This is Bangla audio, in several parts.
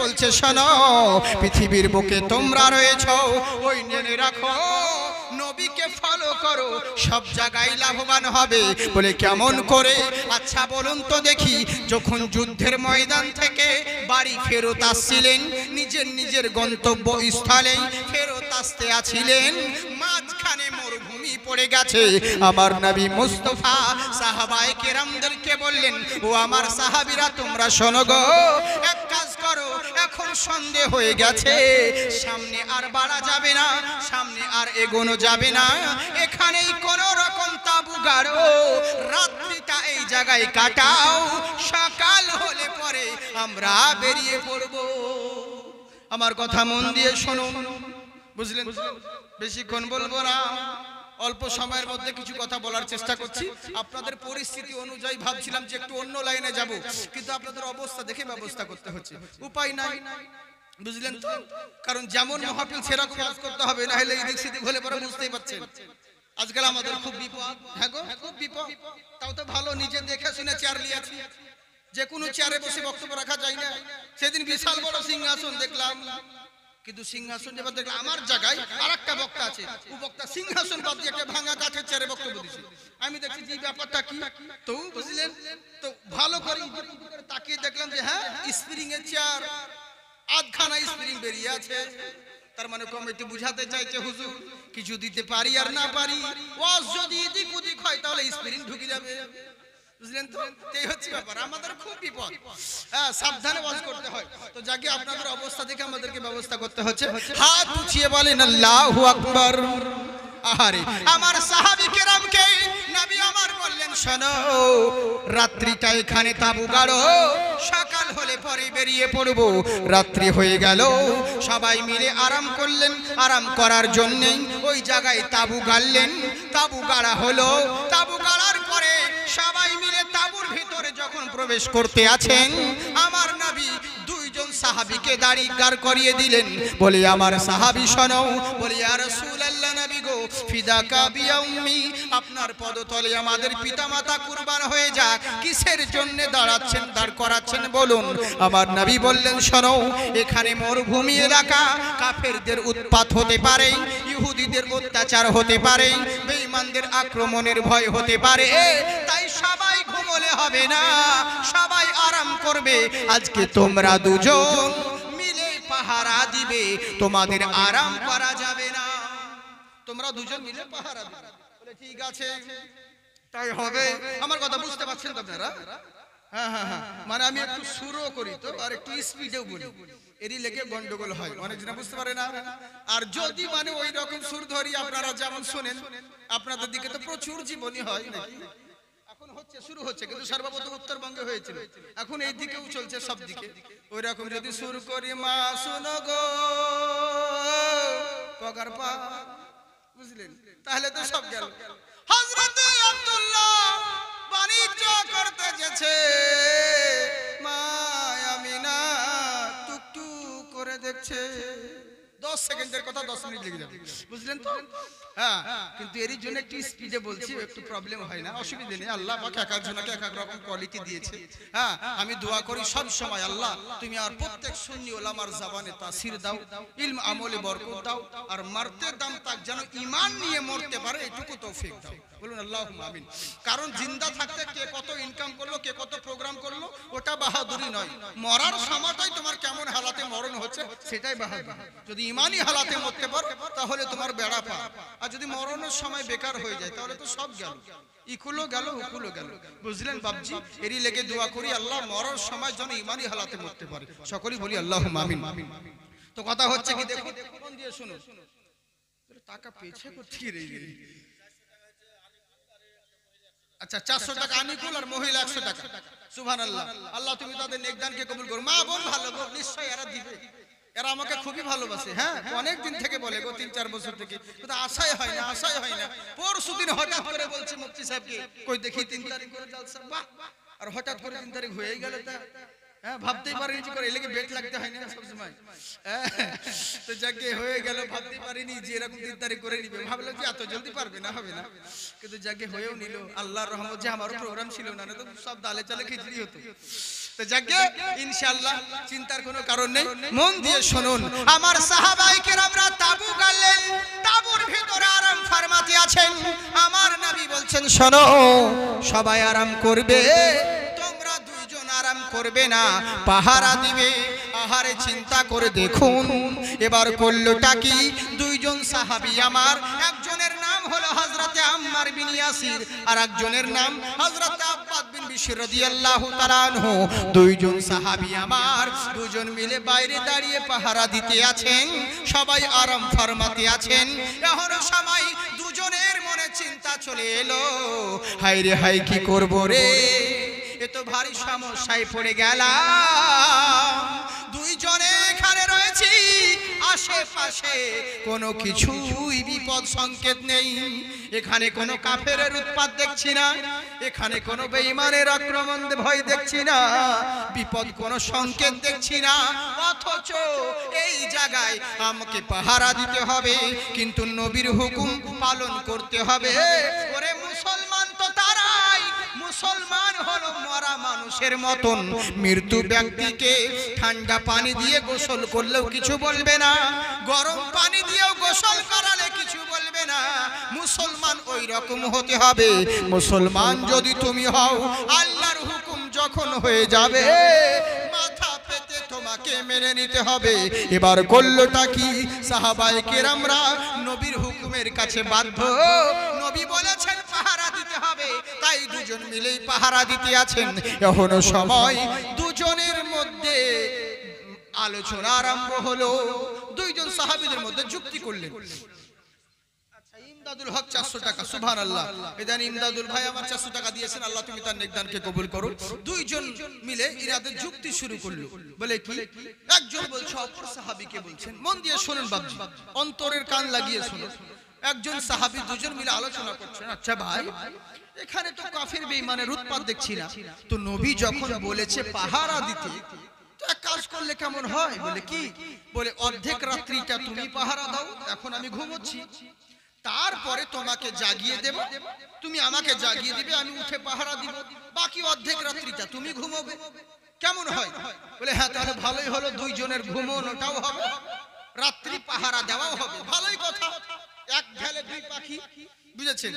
বলছে শোনো পৃথিবীর বুকে তোমরা রয়েছো ওই জেনে রাখো নবীকে ফলো করো সব জায়গায় লাভবান হবে বলে কেমন করে আচ্ছা বলুন তো দেখি যখন যুদ্ধের ময়দান থেকে বাড়ি ফেরত আসছিলেন নিজের গন্তব্য স্থলে ফেরত আসতে আছিলেন মাঝখানে মরুভূমি পড়ে গেছে আমার নবী মুস্তাফা সাহাবায়ে কেরামদেরকে বললেন ও আমার সাহাবীরা তোমরা শোনো গো এক কাজ করো এখন সন্ধ্যা হয়ে গেছে সামনে আর বাড়া যাবে না সামনে আর এগোনো যাবে না এখানেই কোন রকম তাবু গাড়ো রাত্রিটা এই জায়গায় কাটাও সকাল হলে পরে আমরা বেরিয়ে পড়ব আমার কথা মন দিয়ে শুনুন বুঝলেন বেশিক্ষণ বলবো না অল্প সময়ের মধ্যে কিছু কথা বলার চেষ্টা করছি আপনাদের পরিস্থিতি অনুযায়ী ভাবছিলাম যে একটু অন্য লাইনে যাব কিন্তু আপনাদের অবস্থা দেখে ব্যবস্থা করতে হচ্ছে উপায় নাই বুঝলেন তো কারণ যেমন মাহফিল সেরকম কাজ করতে হবে না হলে এদিক সেদিক হলে পরে বুঝতেই পারছেন আজকাল আমাদের খুব বিপদ হ্যাঁ গো খুব বিপদ তাও তো ভালো নিজে দেখে শুনে চেয়ার নিয়েছি যে কোনো চেয়ারে বসে বক্তব্য রাখা যায় না সেদিন বিশাল বড় সিংহাসন দেখলাম কিন্তু সিংহাসন যেবার দেখলাম আমার জায়গায় আরেকটা বক্তা আছে ও বক্তা সিংহাসন বাদ দিয়ে একটা ভাঙা কাঠের চেয়ারে বক্তব্য দিচ্ছে আমি দেখছি যে ব্যাপারটা কি তো বুঝলেন তো ভালো করে তাকিয়ে দেখলাম যে হ্যাঁ স্প্রিং এর চেয়ার আধখানা স্প্রিং বেরিয়ে আছে তার মানে কমিটি বুঝাতে চাইছে হুজুর কিছু দিতে পারি আর না পারি ওয়াজ যদি এদিক ওদিক হয় তাহলে স্প্রিং ঢুকে যাবে বুঝলেন তো এই হচ্ছে ব্যাপার আমাদের খুব বিপদ হ্যাঁ সাবধানে ওয়াজ করতে হয় তো যাকে আপনাদের অবস্থা দেখে আমাদেরকে ব্যবস্থা করতে হচ্ছে হাত উঠিয়ে বলেন আল্লাহু আকবার আহারে আমার সাহাবী কেরামকে নবী আমার বললেন শোনো রাত্রিটা এখানে তাবু গাড়ো সকাল হলে পরে বেরিয়ে পড়ব রাত্রি হয়ে গেল সবাই মিলে আরাম করলেন আরাম করার জন্য ওই জায়গায় তাবু গাড়লেন তাবু গাড়া হলো তাবু গাড়ার পরে সবাই মিলে তাবুর ভিতরে যখন প্রবেশ করতে আছেন আমার নবী দুইজন সাহাবীকে দাড়ি গার করিয়ে দিলেন বলে আমার সাহাবী শোনো বলে ইয়া রাসূলুল্লাহ নবী গো ফিদাকা বিয়া উম্মি আপনার পদতলে আমাদের পিতামাতা কুরবান হয়ে যাক কিসের জন্য দাঁড়াচ্ছেন দাঁড় করাচ্ছেন বলুন আমার নবী বললেন শোনো এখানে মরুভূমি এলাকা কাফেরদের উৎপাত হতে পারে ইহুদিদের অত্যাচার হতে পারে বেঈমানদের আক্রমণের ভয় হতে পারে তাই সবাই ঘুমোলে হবে না সবাই আরাম করবে আজকে তোমরা দুজন মিলে পাহারা দিবে তোমাদের আরাম করা যাবে না তোমরা দুজন মিলে পাহারা দিবে বলে ঠিক আছে তাই হবে আমার কথা বুঝতে পারছেন তো আপনারা হ্যাঁ হ্যাঁ হ্যাঁ মানে আমি একটু সুরও করি তো আর একটু স্পিডেও বলি এরই লেগে গন্ডগোল হয় অনেকজন বুঝতে পারে না আর যদি মানে ওই রকম সুর ধরি আপনারা যেমন শুনেন আপনাদের দিকে তো প্রচুর জীবনী হয় নাকি এখন হচ্ছে শুরু হচ্ছে কিন্তু সর্বপ্রথম উত্তরবঙ্গে হয়েছিল এখন এই দিকেও চলছে সব দিকে ওই রকম যদি সুর করি মা শোনো গো পগার পা বুঝলেন তাহলে তো সব গেল হযরত আব্দুল্লাহ বাণিজ্য করতে গেছে মা আমিনা টুকটুক করে দেখছে 10 সেকেন্ডের কথা 10 মিনিট লেগে যাবে বুঝলেন তো হ্যাঁ কিন্তু এর জন্য একটু স্পিডে বলছি একটু প্রবলেম হয় না অসুবিধা নেই আল্লাহ পাক এক একজনকে এক এক রকম কোয়ালিটি দিয়েছে হ্যাঁ আমি দোয়া করি সব সময় আল্লাহ তুমি আর প্রত্যেক সুন্নি ওলামার জবানে তাসির দাও ইলম আমলে বরকত দাও আর মরতে দম তক যেন ঈমান নিয়ে মরতে পারে এটুকু তৌফিক দাও বলুন আল্লাহুম্মা আমিন কারণ জিন্দা থাকতে কে কত ইনকাম করলো কে কত প্রোগ্রাম করলো ওটা বাহাদুরি নয় মরার সময়টাই তোমার কেমন হালাতে মরণ হচ্ছে সেটাই বাহাদুরি যদি ঈমানি হালাতে মরতে পারো তাহলে তোমার বেড়া পার আর যদি মরণের সময় বেকার হয়ে যায় তাহলে তো সব গেল ইকুলো গেল উকুলো গেল বুঝলেন বাবজি এরই লেগে দোয়া করি আল্লাহ মরার সময় যেন ঈমানি হালাতে মরতে পারে সকলেই বলি আল্লাহুম্মা আমিন তো কথা হচ্ছে কি দেখুন মন দিয়ে শুনুন টাকা পেছে কোথায় রে আচ্ছা 400 টাকা আনিকুল আর মহিলা 100 টাকা সুবহানাল্লাহ আল্লাহ তুমি তাদের নেকদানকে কবুল করো মা বোন ভালো গো নিশ্চয়ই এরা দিবে এরা আমাকে খুবই ভালোবাসে হ্যাঁ অনেক দিন থেকে বলে গো 3-4 বছর থেকে কিন্তু আশাই হয় না পরশুদিন হঠাৎ করে বলছে মুফতি সাহেবকে কই দেখি 3 তারিখ করে জলসা বাহ আর হঠাৎ করে 3 তারিখ হয়েই গেল তা হ্যাঁ ভাবতেই পারিনি যে করে এলাকে বেট লাগতে হয় না সব সময় তো যাকে হয়ে গেল ভাবতেই পারিনি যে এরকম 3 তারিখ করে নিবে ভাবলাম যে এত জলদি পারবে না হবে না কিন্তু যাকে হয়েও নিল আল্লাহর রহমত যে আমারও প্রোগ্রাম ছিল না তো সব ডালে চালে খিচড়ি হতো তো যাকে ইনশাআল্লাহ চিন্তার কোনো কারণ নেই। মন দিয়ে শুনুন, আমার সাহাবায়ে কেরামরা তাবু গাড়লেন, তাবুর ভিতরে আরাম ফরমাতে আছেন। আমার নবী বলছেন, শোনো সবাই আরাম করবে, তোমরা দুইজন আরাম করবে না, পাহারা দিবে। আহারে চিন্তা করে দেখুন এবার করলোটা কি? দুইজন সাহাবী আমার, একজনের নাম হলো হযরতে আম্মার বিন ইয়াসির আর একজনের নাম হযরতে আব্বাদ বিন বিশর রাদিয়াল্লাহু তাআলা আনহু। দুইজন সাহাবী আমার, দুজন মিলে বাইরে দাঁড়িয়ে পাহারা দিতে আছেন, সবাই আরাম ফরমাতে আছেন। এখন সময় দুজনের মনে চিন্তা চলে এলো, হায় রে হায় কি করব রে, এ তো ভারী সমস্যায় পড়ে গেলাম। দুইজনে এখানে রয়েছি, আশেপাশে কোনো কিছুই বিপদ সংকেত নেই। এখানে কোনো কাফেরের উৎপাত দেখছি না, এখানে কোনো বেঈমানের আক্রমণ ভয় দেখছি না, বিপদ কোনো সংকেত দেখছি না। অথচ এই জায়গায় আমাকে পাহারা দিতে হবে, কিন্তু নবীর হুকুম পালন করতে হবে। ওরে মুসলমান তো তারাই, মুসলমান হলো মরা মানুষের মতন। মৃত্যু ব্যক্তিকে ঠান্ডা পানি দিয়ে গোসল করলেও কিছু বলবে না, গরম পানি দিয়েও গোসল করালে কিছু বলবে না। মুসলমান ওই রকম হতে হবে। মুসলমান যদি তুমি হও, আল্লাহর হুকুম যখন হয়ে যাবে মাথা পেতে তোমাকে মেনে নিতে হবে। এবার করলোটা কি? সাহাবায়ে কেরামরা নবীর হুকুমের কাছে বাধ্য। নবী বলেছেন পাহারা দিতে হবে, তাই দুজন মিলেই পাহারা দিতে আছেন। এখনো সময় দুজনের মধ্যে আলোচনা আরম্ভ হলো। দুইজন সাহাবীদের মধ্যে যুক্তি করলেন। আচ্ছা, ইমদাদুল হক 400 টাকা, সুবহানাল্লাহ। এদান ইমদাদুল ভাই আমার 400 টাকা দিয়েছেন, আল্লাহ তুমি তার নেকদানকে কবুল করো। দুইজন মিলে ইরাদের যুক্তি শুরু করলো। বলে কি? একজন বলছে অপর সাহাবীকে বলছেন, মন দিয়ে শুনুন বাবজি, অন্তরের কান লাগিয়ে শুনুন। একজন সাহাবী দুজন মিলে আলোচনা করছেন, আচ্ছা ভাই এখানে তো কাফের বেঈমানের উৎপাত দেখছি না, তো নবী যখন বলেছে পাহারা দিতে, তো এক কাজ করলে কেমন হয়? বলে কি? বলে অর্ধেক রাত্রিটা তুমি পাহারা দাও, এখন আমি ঘুমোচ্ছি, তারপরে তোমাকে জাগিয়ে দেব, তুমি আমাকে জাগিয়ে দিবে, আমি উঠে পাহারা দিব, বাকি অর্ধেক রাত্রিটা তুমি ঘুমোবে। কেমন হয়? বলে হ্যাঁ, তাহলে ভালোই হলো, দুইজনের ঘুমোনোটাও হবে, রাত্রি পাহারা দেওয়াও হবে, ভালোই কথা, এক ঢেলে দুই পাখি, বুঝেছেন?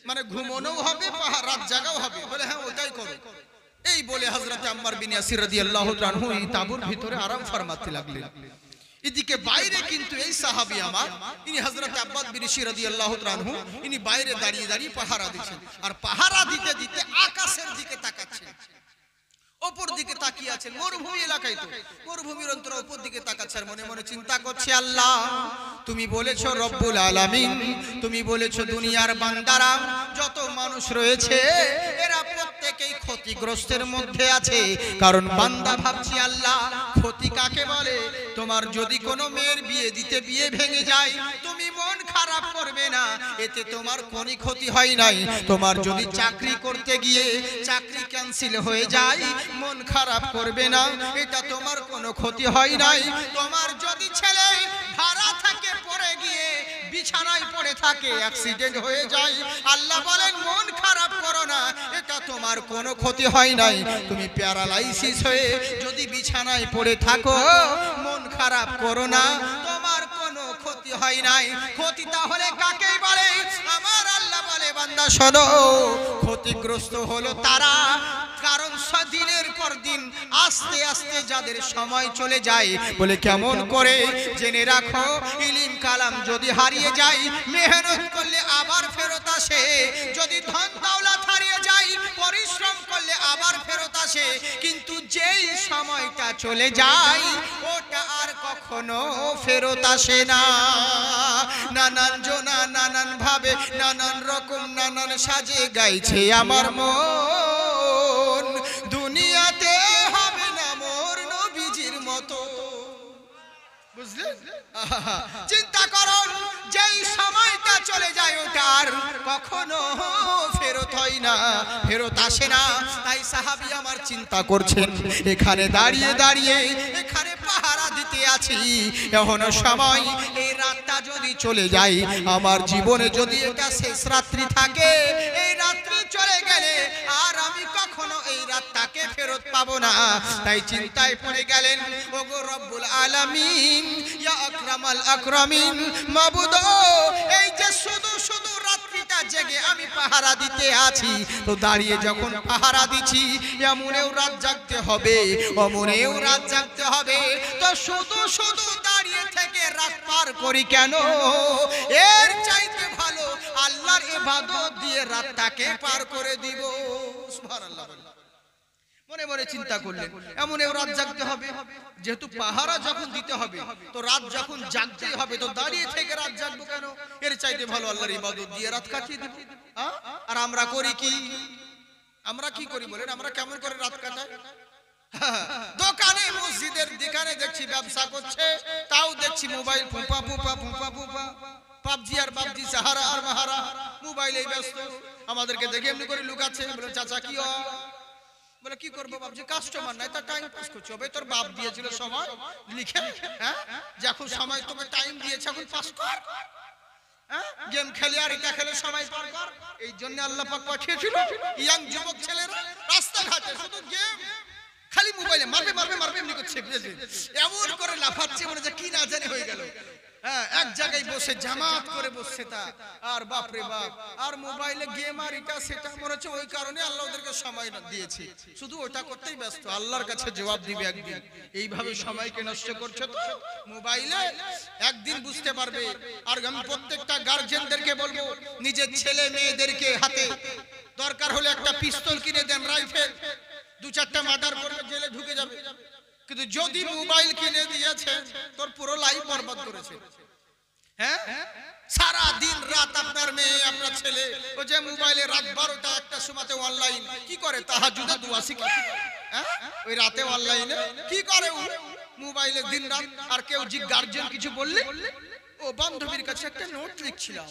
মানে ঘুমোনোও হবে, রাত জাগাও হবে। বলে হ্যাঁ, ওটাই করো। এই বলে হযরত আম্মার বিন ইয়াসির রাদিয়াল্লাহু তাআলা আনহু এই তাঁবুর ভিতরে আরাম ফরমাতে লাগলেন। এদিকে বাইরে কিন্তু এই সাহাবী আমার, ইনি হযরত আব্বাদ বিন বিশর রাদিয়াল্লাহু তাআলা আনহু, ইনি বাইরে দাঁড়িয়ে দাঁড়িয়ে পাহারা দিচ্ছেন। আর পাহারা দিতে দিতে আকাশের দিকে তাকাচ্ছেন, উপর দিকে তাকিয়ে আছেন। মরুভূমি এলাকায়, তো মরুভূমির অন্তরে উপর দিকে তাকাচ্ছে, আর মনে মনে চিন্তা করছে, আল্লাহ তুমি বলেছো রব্বুল আলামিন, তুমি বলেছো দুনিয়ার বান্দারা যত মানুষ রয়েছে এরা প্রত্যেকেই ক্ষতিগ্রস্তের মধ্যে আছে। কারণ বান্দা ভাবছি আল্লাহ ক্ষতি কাকে বলে? তোমার যদি কোনো মেয়ের বিয়ে দিতে বিয়ে ভেঙে যায়, তুমি মন খারাপ করবে না, এতে তোমার কোনো ক্ষতি হয় নাই। তোমার যদি চাকরি করতে গিয়ে চাকরি ক্যান্সেল হয়ে যায়, মন খারাপ করবে না, এটা তোমার কোনো ক্ষতি হয় নাই। তোমার যদি ছেলে ভাড়া থেকে পড়ে গিয়ে বিছানায় পড়ে থাকে, অ্যাক্সিডেন্ট হয়ে যায়, আল্লাহ বলেন মন খারাপ করো না, এটা তোমার কোনো ক্ষতি হয় নাই। তুমি প্যারালাইসিস হয়ে যদি বিছানায় পড়ে থাকো, মন খারাপ করো না, তোমার কোনো ক্ষতি হয় নাই। ক্ষতি তাহলে কাকে বলে? আমার আল্লাহ বলে বান্দা শোনো, ক্ষতিগ্রস্ত হলো তারা, কারণ দিনের পর দিন আস্তে আস্তে যাদের সময় চলে যায়। বলে কেমন করে? জেনে রাখো, ইলম কালাম যদি হারিয়ে যায়, মেহনত করলে আবার ফেরত আসে। যদি ধন দৌলত হারিয়ে যায়, পরিশ্রম করলে আবার ফেরত আসে। কিন্তু যেই সময়টা চলে যায়, ওটা আর কখনো ফেরত আসে না। নানান জনা নানান ভাবে নানান রকম নানান সাজে গাইছে আমার মন, দুনিয়াতে হবে না মোর নবীজির মতো। বুঝলেন? চিন্তা করুন, যেই সময়টা চলে যায় ওটা আর কখনো ফেরত হয় না, ফেরত আসে না। তাই সাহাবী আমার চিন্তা করছেন, এখানে দাঁড়িয়ে দাঁড়িয়ে এখানে পাহারা দিতে তাকিয়ে আছি এখনো সময়, এই রাতটা যদি চলে যায়, আমার জীবনে যদি এটা শেষ রাত্রি থাকে, এই রাত্রি চলে গেলে আর আমি কখনো এই রাতটাকে ফেরত পাবো না। তাই চিন্তায় পড়ে গেলেন, ওগো রব্বুল আলামিন, ইয়া আকরামাল আকরামিন, মাবুদ, এই যে শুধু শুধু রাত্রিটা জেগে আমি পাহারা দিতে আছি, তো দাঁড়িয়ে যখন পাহারা দিচ্ছি, এমনেও রাত জাগতে হবে, অমনেও রাত জাগতে হবে, তো শুধু শুধু দাঁড়িয়ে থেকে রাত পার করি কেন? এর চাইতে ভালো আল্লাহর ইবাদত দিয়ে রাতটাকে পার করে দিব। সুবহানাল্লাহ। মনে মনে চিন্তা করলেন, এমনেও রাত জাগতে হবে, যেহেতু পাহারা যখন দিতে হবে, তো রাত যখন জাগতেই হবে, তো দাঁড়িয়ে থেকে রাত জাগবো কেন? এর চাইতে ভালো আল্লাহর ইবাদত দিয়ে রাত কাটিয়ে দিব। আর আমরা করি কি? আমরা কি করি বলেন? আমরা কেমন করে রাত কাটাই? দোকানে মসজিদের দোকানে দেখছি ব্যবসা করছে, তাও দেখছি মোবাইল ফুপা ফুপা ফুপা ফুপা, পাবজি আর পাবজি, সাহারা আর মাহারা, মোবাইলেই ব্যস্ত। আমাদেরকে দেখে এমনি করে লুকাচ্ছে, বলে চাচা কি হয়? বলে কি করবো ভাবছি, কাস্টমার নাই, তার টাইম পাস করছে। হবে তোর বাপ দিয়েছিল সময় লিখে, হ্যাঁ, যখন সময় তোকে টাইম দিয়েছে এখন পাস কর, গেম খেলে আর এটা খেলে সময় পার কর। এই জন্য আল্লাহ পাক পাঠিয়েছিল ইয়াং যুবক ছেলেরা রাস্তাঘাটে শুধু গেম, খালি মোবাইলে মারবে মারবে মারবে এমনি করছে, এমন করে লাফাচ্ছে মনে হচ্ছে কি না জানি হয়ে গেল। হ্যাঁ, এক জায়গায় বসে জামাত করে বসছে তা, আর বাপ রে বাপ, আর মোবাইলে গেম আর এটা সেটা, মনে হচ্ছে ওই কারণে আল্লাহ ওদেরকে সময় দিয়েছে, শুধু ওটা করতেই ব্যস্ত, আল্লাহর কাছে জবাব দিবে একদিন। এইভাবে সময়কে নষ্ট করছে তো মোবাইলে, একদিন বুঝতে পারবে। আর আমি প্রত্যেকটা গার্জেনদেরকে বলবো, নিজের ছেলে মেয়েদেরকে হাতে দরকার হলে একটা পিস্তল কিনে দেন, রাইফেল, দু চারটা মার্ডার করবে, জেলে ঢুকে যাবে। কিন্তু যদি মোবাইল কিনে দিয়েছে, তোর পুরো লাইফ বরবাদ করেছে। হ্যাঁ, সারা দিন রাত আপনার মেয়ে আপনার ছেলে ও যে মোবাইলে রাত 12টা 1টার সময়তে অনলাইন কি করে? তাহাজ্জুদে দোয়া শিখে, হ্যাঁ, ওই রাতে অনলাইনে কি করে মোবাইলে দিন রাত। আর কেউ জি গার্জিয়ান কিছু বললে, ও বান্ধবীর কাছে একটা নোট লিখছিলাম,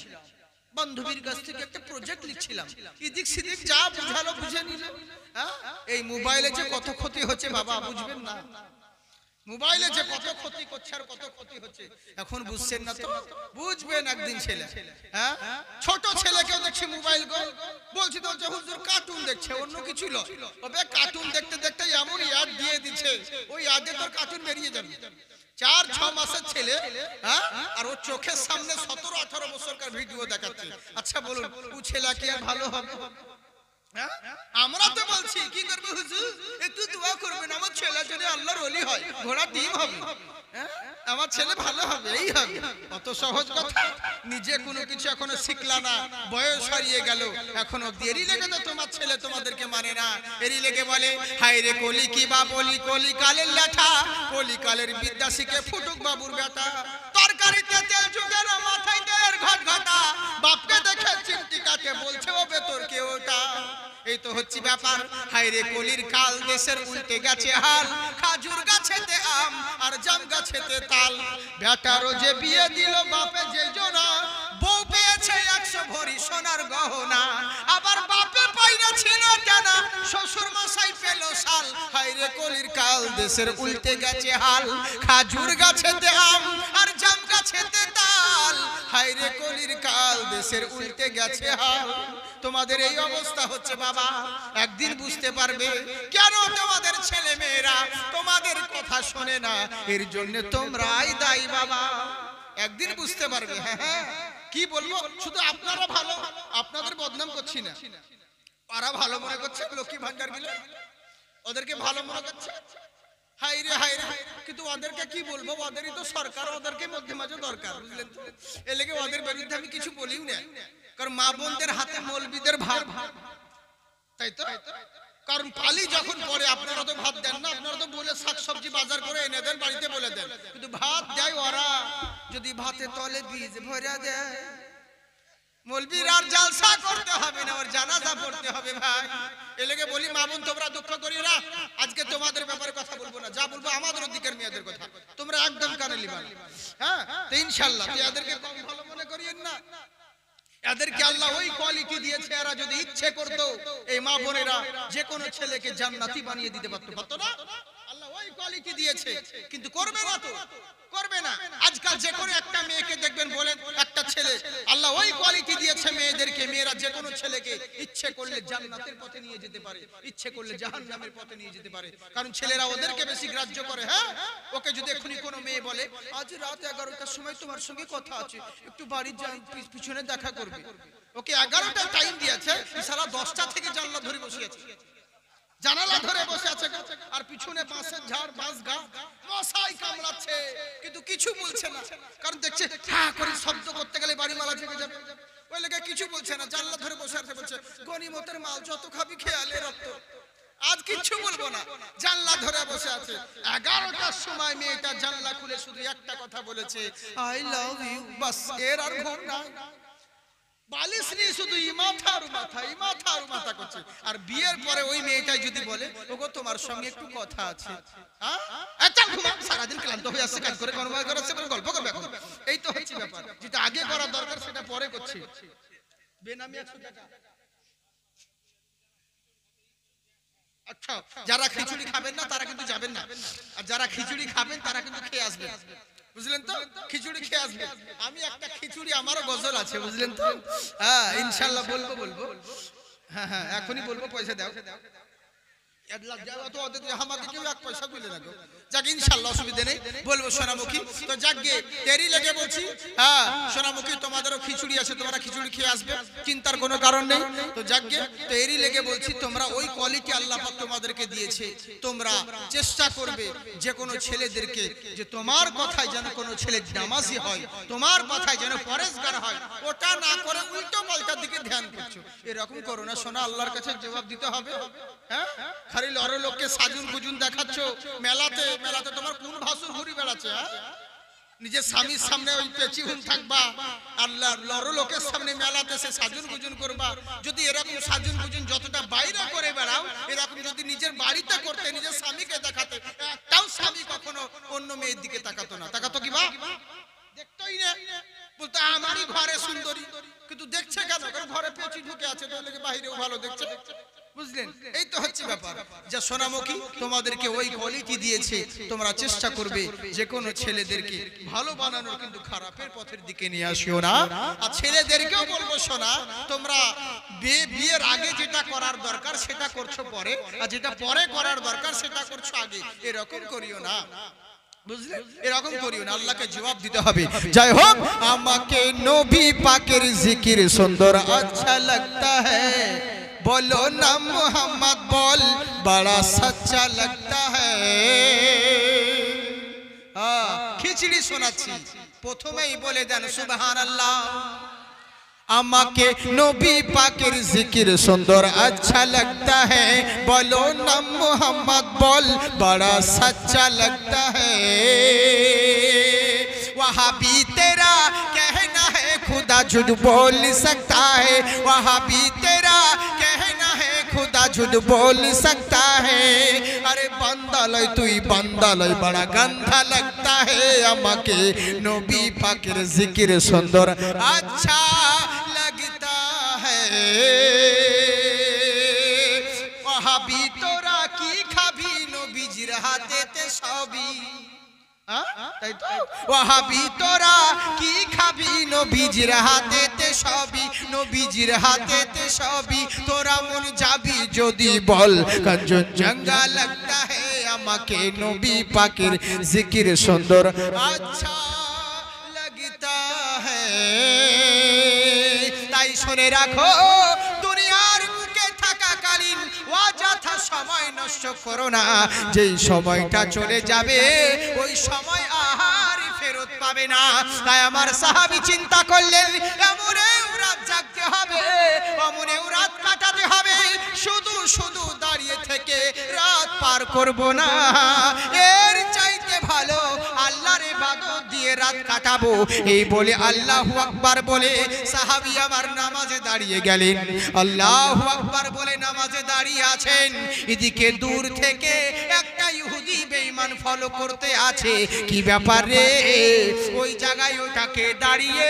বান্ধবীর কাছ থেকে একটা প্রজেক্ট লিখছিলাম, এদিক সেদিক যা বুঝালো বুঝে নিল। এই মোবাইলে যে কত ক্ষতি হচ্ছে বাবা বুঝবেন না, মোবাইলে যে কত ক্ষতি করছে আর কত ক্ষতি হচ্ছে এখন বুঝছেন না, তো বুঝবেন একদিন। ছেলে, হ্যাঁ, ছোট ছেলেকেও দেখছি মোবাইল গো, বলছি তো যে হুজুর কার্টুন দেখছে, অন্য কিছু নয়, তবে কার্টুন দেখতে দেখতে এমন ইয়াদ দিয়ে দিচ্ছে, ওই ইয়াদে তোর কার্টুন বেরিয়ে যাবে। 4-6 মাসের ছেলে, হ্যাঁ, আর ওর চোখের সামনে 17-18 বছরকার ভিডিও দেখাচ্ছে। আচ্ছা বলুন, ও ছেলে কি আর ভালো হবে? আমরা তো বলছি কি করবে হুজুর, একটু দোয়া করবেন আমার ছেলে যদি আল্লাহর ওলি হয়, ঘোড়া ডিম হবে, আমার ছেলে ভালো হবে, এই হবে। কত সহজ কথা। নিজে কোনো কিছু এখনো শিখলা না, বয়স হারিয়ে গেল, এখনো দেরি লেগে তো তোমার ছেলে তোমাদেরকে মানে না, এরই লেগে বলে হায় রে কলি কি বা বলি, কলি কালের লেঠা, কলি কালের বিদ্যা শিখে ফুটুক বাবুর বেটা, তরকারিতে তেল চুকের মাথায় তেল ঘট ঘটা, বাপকে দেখে চিমটি কাটে বলছে ও বেতর কে ওটা। এই তো হচ্ছে ব্যাপার। হায় রে কলির কাল, দেশের উল্টে গেছে হাল, খাজুর গাছেতে আম আর জাম গাছেতে তাল, বেটারও যে বিয়ে দিল বাপে যে জোনা, বউ পেয়েছে 100 ভরি সোনার গহনা, আবার বাপে পাইনা ছিল জানা, শ্বশুর মশাই পেল শাল। হায় রে কলির কাল, দেশের উল্টে গেছে হাল, খাজুর গাছেতে আম আর জাম গাছেতে তাল, হায় রে কলির কাল, দেশের উল্টে গেছে হাল। তোমাদের এই অবস্থা হচ্ছে বাবা, একদিন বুঝতে পারবে কেন তোমাদের ছেলে মেয়েরা তোমাদের কথা শোনে না, এর জন্য তোমরাই দায়ী বাবা, একদিন বুঝতে পারবে। হ্যাঁ, কি বলবো, শুধু আপনারা ভালো, আপনাদের বদনাম করছি না, ওরা ভালো মনে করছে, লক্ষ্মী ভান্ডার গেলে ওদেরকে ভালো মনে করছে, হাই রে হাই রে, কিন্তু ওদেরকে কি বলবো, ওদেরই তো সরকার, ওদেরকে মধ্যে মাঝে দরকার, বুঝলেন তো? এর লেগে ওদের বিরুদ্ধে আমি কিছু বলিও না, কারণ মা বোনদের হাতে মৌলবীদের ভাত, তাই তো? কারণ পালি যখন পড়ে আপনারা তো ভাত দেন না, আপনারা তো বলে শাকসবজি বাজার করে এনে দেন, বাড়িতে বলে দেন, কিন্তু ভাত দেয় ওরা, যদি ভাতে তলে বীজ ভরে দেয়, মৌলবীর আর জালসা করতে হবে না, ওর জানাজা পড়তে হবে ভাই। এ লেগে বলি মা বোন তোমরা দুঃখ করিও না, আজকে তোমাদের ব্যাপারে কথা বলবো না, যা বলবো আমাদের দিকের মেয়েদের কথা, তোমরা একদম কানে লিবা, হ্যাঁ, তো ইনশাআল্লাহ এদেরকে কম ভালো মনে করিয়েন না, এদেরকে আল্লাহ ওই কোয়ালিটি দিয়েছে, এরা যদি ইচ্ছে করতো এই মা বোনেরা যে কোনো ছেলেকে জান্নাতি বানিয়ে দিতে পারতো না, আল্লাহ ওই কোয়ালিটি দিয়েছে, কিন্তু করবে না তো। জান্নাতের পথে নিয়ে যেতে পারে, ইচ্ছে করলে জাহান্নামের পথে নিয়ে যেতে পারে। কারণ ছেলেরা ওদেরকে বেশি গ্রাহ্য করে। হ্যাঁ, ওকে যদি এখনই কোনো মেয়ে বলে আজ রাত 11টার সময় তোমার সঙ্গে কথা আছে, একটু বাড়ির পিছনে দেখা করবে, ওকে 11টা টাইম দিয়েছে, সারা 10টা থেকে জানলা ধরে বসে আছে, জানালা ধরে বসে আছে, আর পিছনে বাঁশের ঝাড়, বাঁশ গাছ, মশাই কামড়াচ্ছে, কিন্তু কিছু বলছে না। কারণ দেখছে হ্যাঁ করে শব্দ করতে গেলে বাড়িওয়ালা জেগে যাবে, ওই লেগে কিছু বলছে না, জানলা ধরে বসে আছে, বলছে গনিমতের মাল যত খাবি খেয়ালে রক্ত, আজ কিচ্ছু বলবো না, জানলা ধরে বসে আছে। 11টার সময় মেয়েটা জানলা খুলে শুধু একটা কথা বলেছে, আই লাভ ইউ, বাস, এর আর ঘুম নাই। বালিশ নিয়ে শুধু ইমাথার মাথা করছে। আর বিয়ের পরে ওই মেয়েটাই যদি বলে ওগো তোমার সঙ্গে একটু কথা আছে, আচ্ছা ঘুমা, সারাদিন ক্লান্ত হয়ে আসছে, কাজ করে কর্মকার করাচ্ছে, গল্প করবে এখন, এই তো হচ্ছে ব্যাপার। যেটা আগে করা দরকার সেটা পরে করছে। বেনামি 100 টাকা। আচ্ছা, যারা খিচুড়ি খাবেন না তারা কিন্তু যাবেন না, আর যারা খিচুড়ি খাবেন তারা কিন্তু খেয়ে আসবেন, বুঝলেন তো? খিচুড়ি খেয়ে আসবে। আমি একটা খিচুড়ি, আমারও গজল আছে, বুঝলেন তো? হ্যাঁ, ইনশাআল্লাহ বলবো। হ্যাঁ হ্যাঁ, এখনই বলবো, পয়সা দাও। তোমাদেরও খিচুড়ি আছে, তোমরা খিচুড়ি খেয়ে আসবে, চিন্তার কোনো কারণ নেই। তো যাকে তো এরই লেগে বলছি, তোমরা ওই কোয়ালিটি আল্লাহ পাক তোমাদেরকে দিয়েছে, তোমরা চেষ্টা করবে যে কোনো ছেলেদেরকে, যে তোমার কথায় যেন কোনো ছেলে নামাজি হয়, তোমার কথায় যেন পরেশগার হয়, ওটা না করে উল্টো পাল্টার দিকে ধ্যান করছো, এরকম করো না সোনা, আল্লাহর কাছে জবাব দিতে হবে। হ্যাঁ, খালি লড়ো লোককে সাজুন গুজুন দেখাচ্ছ মেলাতে, তোমার কোন ভাসুর ঘুরি বেড়াচ্ছে? নিজের স্বামীর সামনে ওই পেচিহুন থাকবা, আল্লাহ লড়ো লোকের সামনে মেলাতে সে সাজুন গুজুন করবা। যদি এরকম সাজুন গুজুন যতটা বাইরে করে বেড়াও, এরকম যদি নিজের বাড়িতে করতে, নিজের স্বামীকে দেখাতে, একটাও স্বামী কখনো অন্য মেয়ের দিকে তাকাতো না। তাকাতো কি বা? দেখতোই না, বলতো আমারই ঘরে সুন্দরী, কিন্তু দেখছে কেন? কারণ ঘরে পেঁচি ঢুকে আছে, তো লেগে বাইরেও ভালো দেখছে, বুঝলেন? এই তো হচ্ছে ব্যাপার। যা সোনামুখী তোমাদেরকে ওই কোয়ালিটি দিয়েছে, তোমরা চেষ্টা করবে যে কোনো ছেলেদেরকে ভালো বানানোর, কিন্তু খারাপের পথের দিকে নিয়ে আসিও না। আর ছেলেদেরকেও বলবো শোনা, তোমরা বিয়ের আগে যেটা করার দরকার সেটা করছো পরে, আর যেটা পরে করার দরকার সেটা করছো আগে, এরকম করিও না, বুঝলে? এরকম করিও না, আল্লাহকে জবাব দিতে হবে। যাই হোক, আমাকে নবী পাকের জিকির সুন্দর আচ্ছা লাগতা হ্যায়, बोलो ना मोहम्मद बोल बड़ा सच्चा लगता है। খিচড়ি শোনাচ্ছি, প্রথমেই বলে দেন সুবহানাল্লাহ। আমাকে নবী পাকের জিকির সুন্দর আচ্ছা लगता है, बोलो ना मोहम्मद बोल बड़ा सच्चा लगता है। वहाँ भी तेरा कहना है खुदा झूठ बोल सकता है, वहाँ भी तेरा कहना है खुदा झूठ बोल सकता है। अरे बंदा लय तुई बंदा लय बड़ा गंदा लगता है, আমাকে নবী পাকের জিকির সুন্দর अच्छा लगता है। वहाँ भी তোরা কি খাবি নবীজির হাতেতে সবই, তাই তো? ওয়াহাবি তোরা কি খাবি নবীজির হাতেতে সবই, নবীজির হাতেতে সবই। তোরা মন যাবি যদি বল কাঞ্চনজঙ্ঘা লাগতা হে, আমাকে নবী পাকের জিকির সুন্দর আচ্ছা লাগতা হে। তাই শুনে রাখো, দুনিয়ার বুকে থাকাকালীন অযথা সময় নষ্ট করো না, যেই সময়টা চলে যাবে ওই সময় আর ফেরত পাবে না। তাই আমার সাহাবী চিন্তা করলেন, এমনেও রাত জাগতে হবে, এমনেও রাত কাটাতে হবে, শুধু শুধু দাঁড়িয়ে থেকে রাত পার করব না, এর চাইতে ভালো আল্লাহর ইবাদত দিয়ে রাত কাটাবো। এই বলে আল্লাহু আকবার বলে সাহাবী আমার নামাজে দাঁড়িয়ে গেলেন। আল্লাহু আকবার বলে নামাজে দাঁড়িয়ে আছেন, এদিকে দূর থেকে একটা ইহুদি বেঈমান ফলো করতে আছে। কি ব্যাপার রে? ওই জায়গায় ওটাকে দাঁড়িয়ে,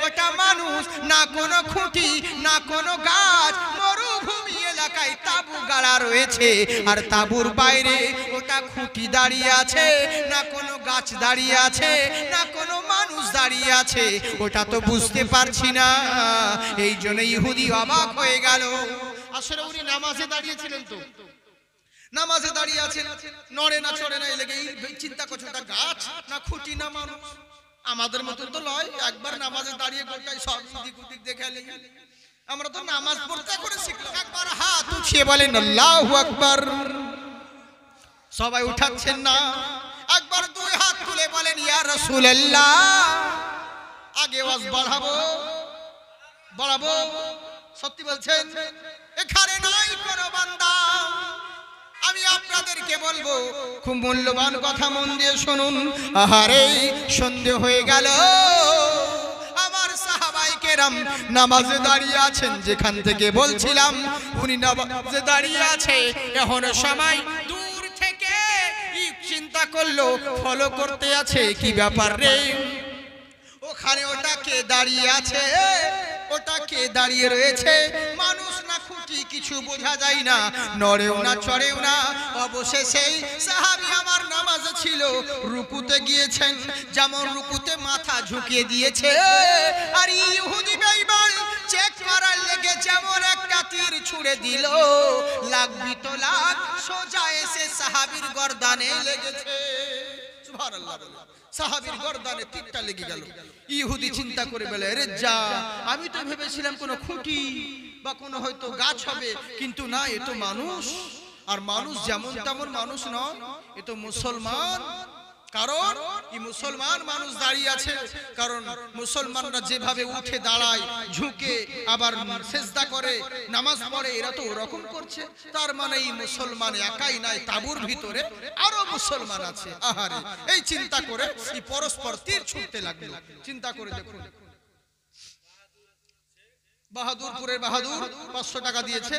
ওটা মানুষ, না কোনো খুঁটি না কোনো গাছ, মরুভূমি এলাকায় তাবু গাড়া রয়েছে, আর তাবুর বাইরে ওটা খুঁটি দাঁড়িয়ে আছে, না কোনো গাছ দাঁড়িয়ে আছে, না কোনো মানুষ দাঁড়িয়ে আছে, ওটা তো বুঝতে পারছি না। এই জন্য ইহুদি অবাক হয়ে গেল। আসলে উনি নামাজে দাঁড়িয়েছিলেন, তো নামাজে দাঁড়িয়ে আছেন, নড়ে না চড়ে না, লেগে চিন্তা করছে ওটা গাছ না খুঁটি না মানুষ। আমাদের মতো তো নয়, একবার নামাজে দাঁড়িয়ে গোটাই সব দিক দিক দেখে আমরা তো নামাজ পড়তে করে শিখলাম। একবার হাত উঠিয়ে বলেন আল্লাহু আকবার, সবাই উঠাচ্ছেন না। একবার দুই হাত তুলে বলেন ইয়া রাসূলুল্লাহ, আগে আওয়াজ বাড়াবো। সত্যি বলছেন? এখানে নাই কোনো বান্দা। আমি আপনাদেরকে বলবো খুব মূল্যবান কথা, মন দিয়ে শুনুন। আহারে সন্ধ্যে হয়ে গেল, আমার সাহাবায়ে কেরাম নামাজে দাঁড়িয়ে আছেন। যেখান থেকে বলছিলাম উনি নামাজে দাঁড়িয়ে আছে, এখনো সময় দূর থেকে চিন্তা করলো, ফলো করতে আছে। কি ব্যাপার রে, ওখানে ওটা কে দাঁড়িয়ে আছে, ওটা কে দাঁড়িয়ে রয়েছে? মানুষ না খুঁটি, কিছু বোঝা যায় না, নড়েও না চড়েও না। অবশেষে সাহাবী আমার নামাজে ছিল, রুকুতে গিয়েছেন, যেমন রুকুতে মাথা ঝুঁকিয়ে দিয়েছে। আর ইহুদি বেঈমান চেক করার লেগে যেমন একটা তীর ছুঁড়ে দিল, লাগবি তো লাগ, সোজা এসে সাহাবীর গর্দানে লেগেছে। সুবহানাল্লাহ। সাহাবীর গর্দানে তীরটা লেগে গেল। ইহুদি চিন্তা করে বলে, আরে যা, আমি তো ভেবেছিলাম কোনো খুঁটি বা কোনো হয়তো গাছ হবে, কিন্তু না, এ তো মানুষ। আর মানুষ যেমন তেমন মানুষ নয়, এ তো মুসলমান। কারণ এই মুসলমান মানুষ দাঁড়িয়ে আছে, কারণ মুসলমানরা যেভাবে উঠে দাঁড়ায়, ঝুঁকে, আবার সেজদা করে, নামাজ পড়ে, এরা তো ওরকম করছে। তার মানে এই মুসলমান একাই নাই, তাঁবুর ভিতরে আরো মুসলমান আছে। আহারে, এই চিন্তা করে এই পরস্পর তীর ছুঁড়তে লাগলো। চিন্তা করে দেখুন, বাহাদুরপুরের বাহাদুর 500 টাকা দিয়েছে,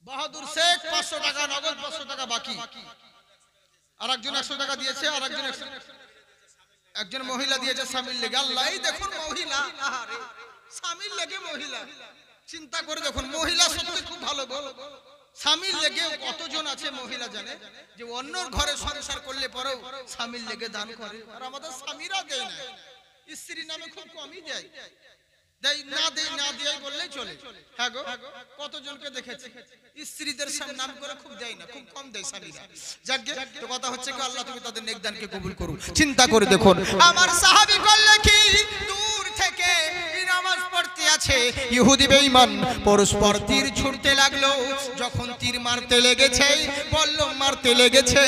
বাহাদুর শেখ 500 টাকা নগদ, 500 টাকা বাকি। আর একজন 100 টাকা দিয়েছে, আর একজন মহিলা দিয়েছে শামিল লেগে। আল্লাহ, এই দেখুন মহিলা, আহারে শামিল লেগে মহিলা। চিন্তা করে দেখুন, মহিলা সত্যি খুব ভালো গো। শামিল লেগে কতজন আছে মহিলা জানে যে অন্যর ঘরে সংসার করলে পরেও শামিল লেগে দান করে। আর আমাদের স্বামীরা দেয় না, স্ত্রীর নামে খুব কমই দেয়। না দেয় বললেই চলে। হ্যাঁ গো, কতজনকে দেখেছি স্ত্রীদের নাম করে খুব দেয় না, খুব কম দেয় স্বামীরা। যাকে তো কথা হচ্ছে কি, আল্লাহ তুমি তাদের নেকদানকে কবুল করো। চিন্তা করে দেখুন, আমার সাহাবী করলে কি, দূর থেকে নামাজ পড়তে আছে, ইহুদি বেঈমান পরস্পর তীর ছুঁড়তে লাগলো। যখন তীর মারতে লেগেছে, বল্লম মারতে লেগেছে,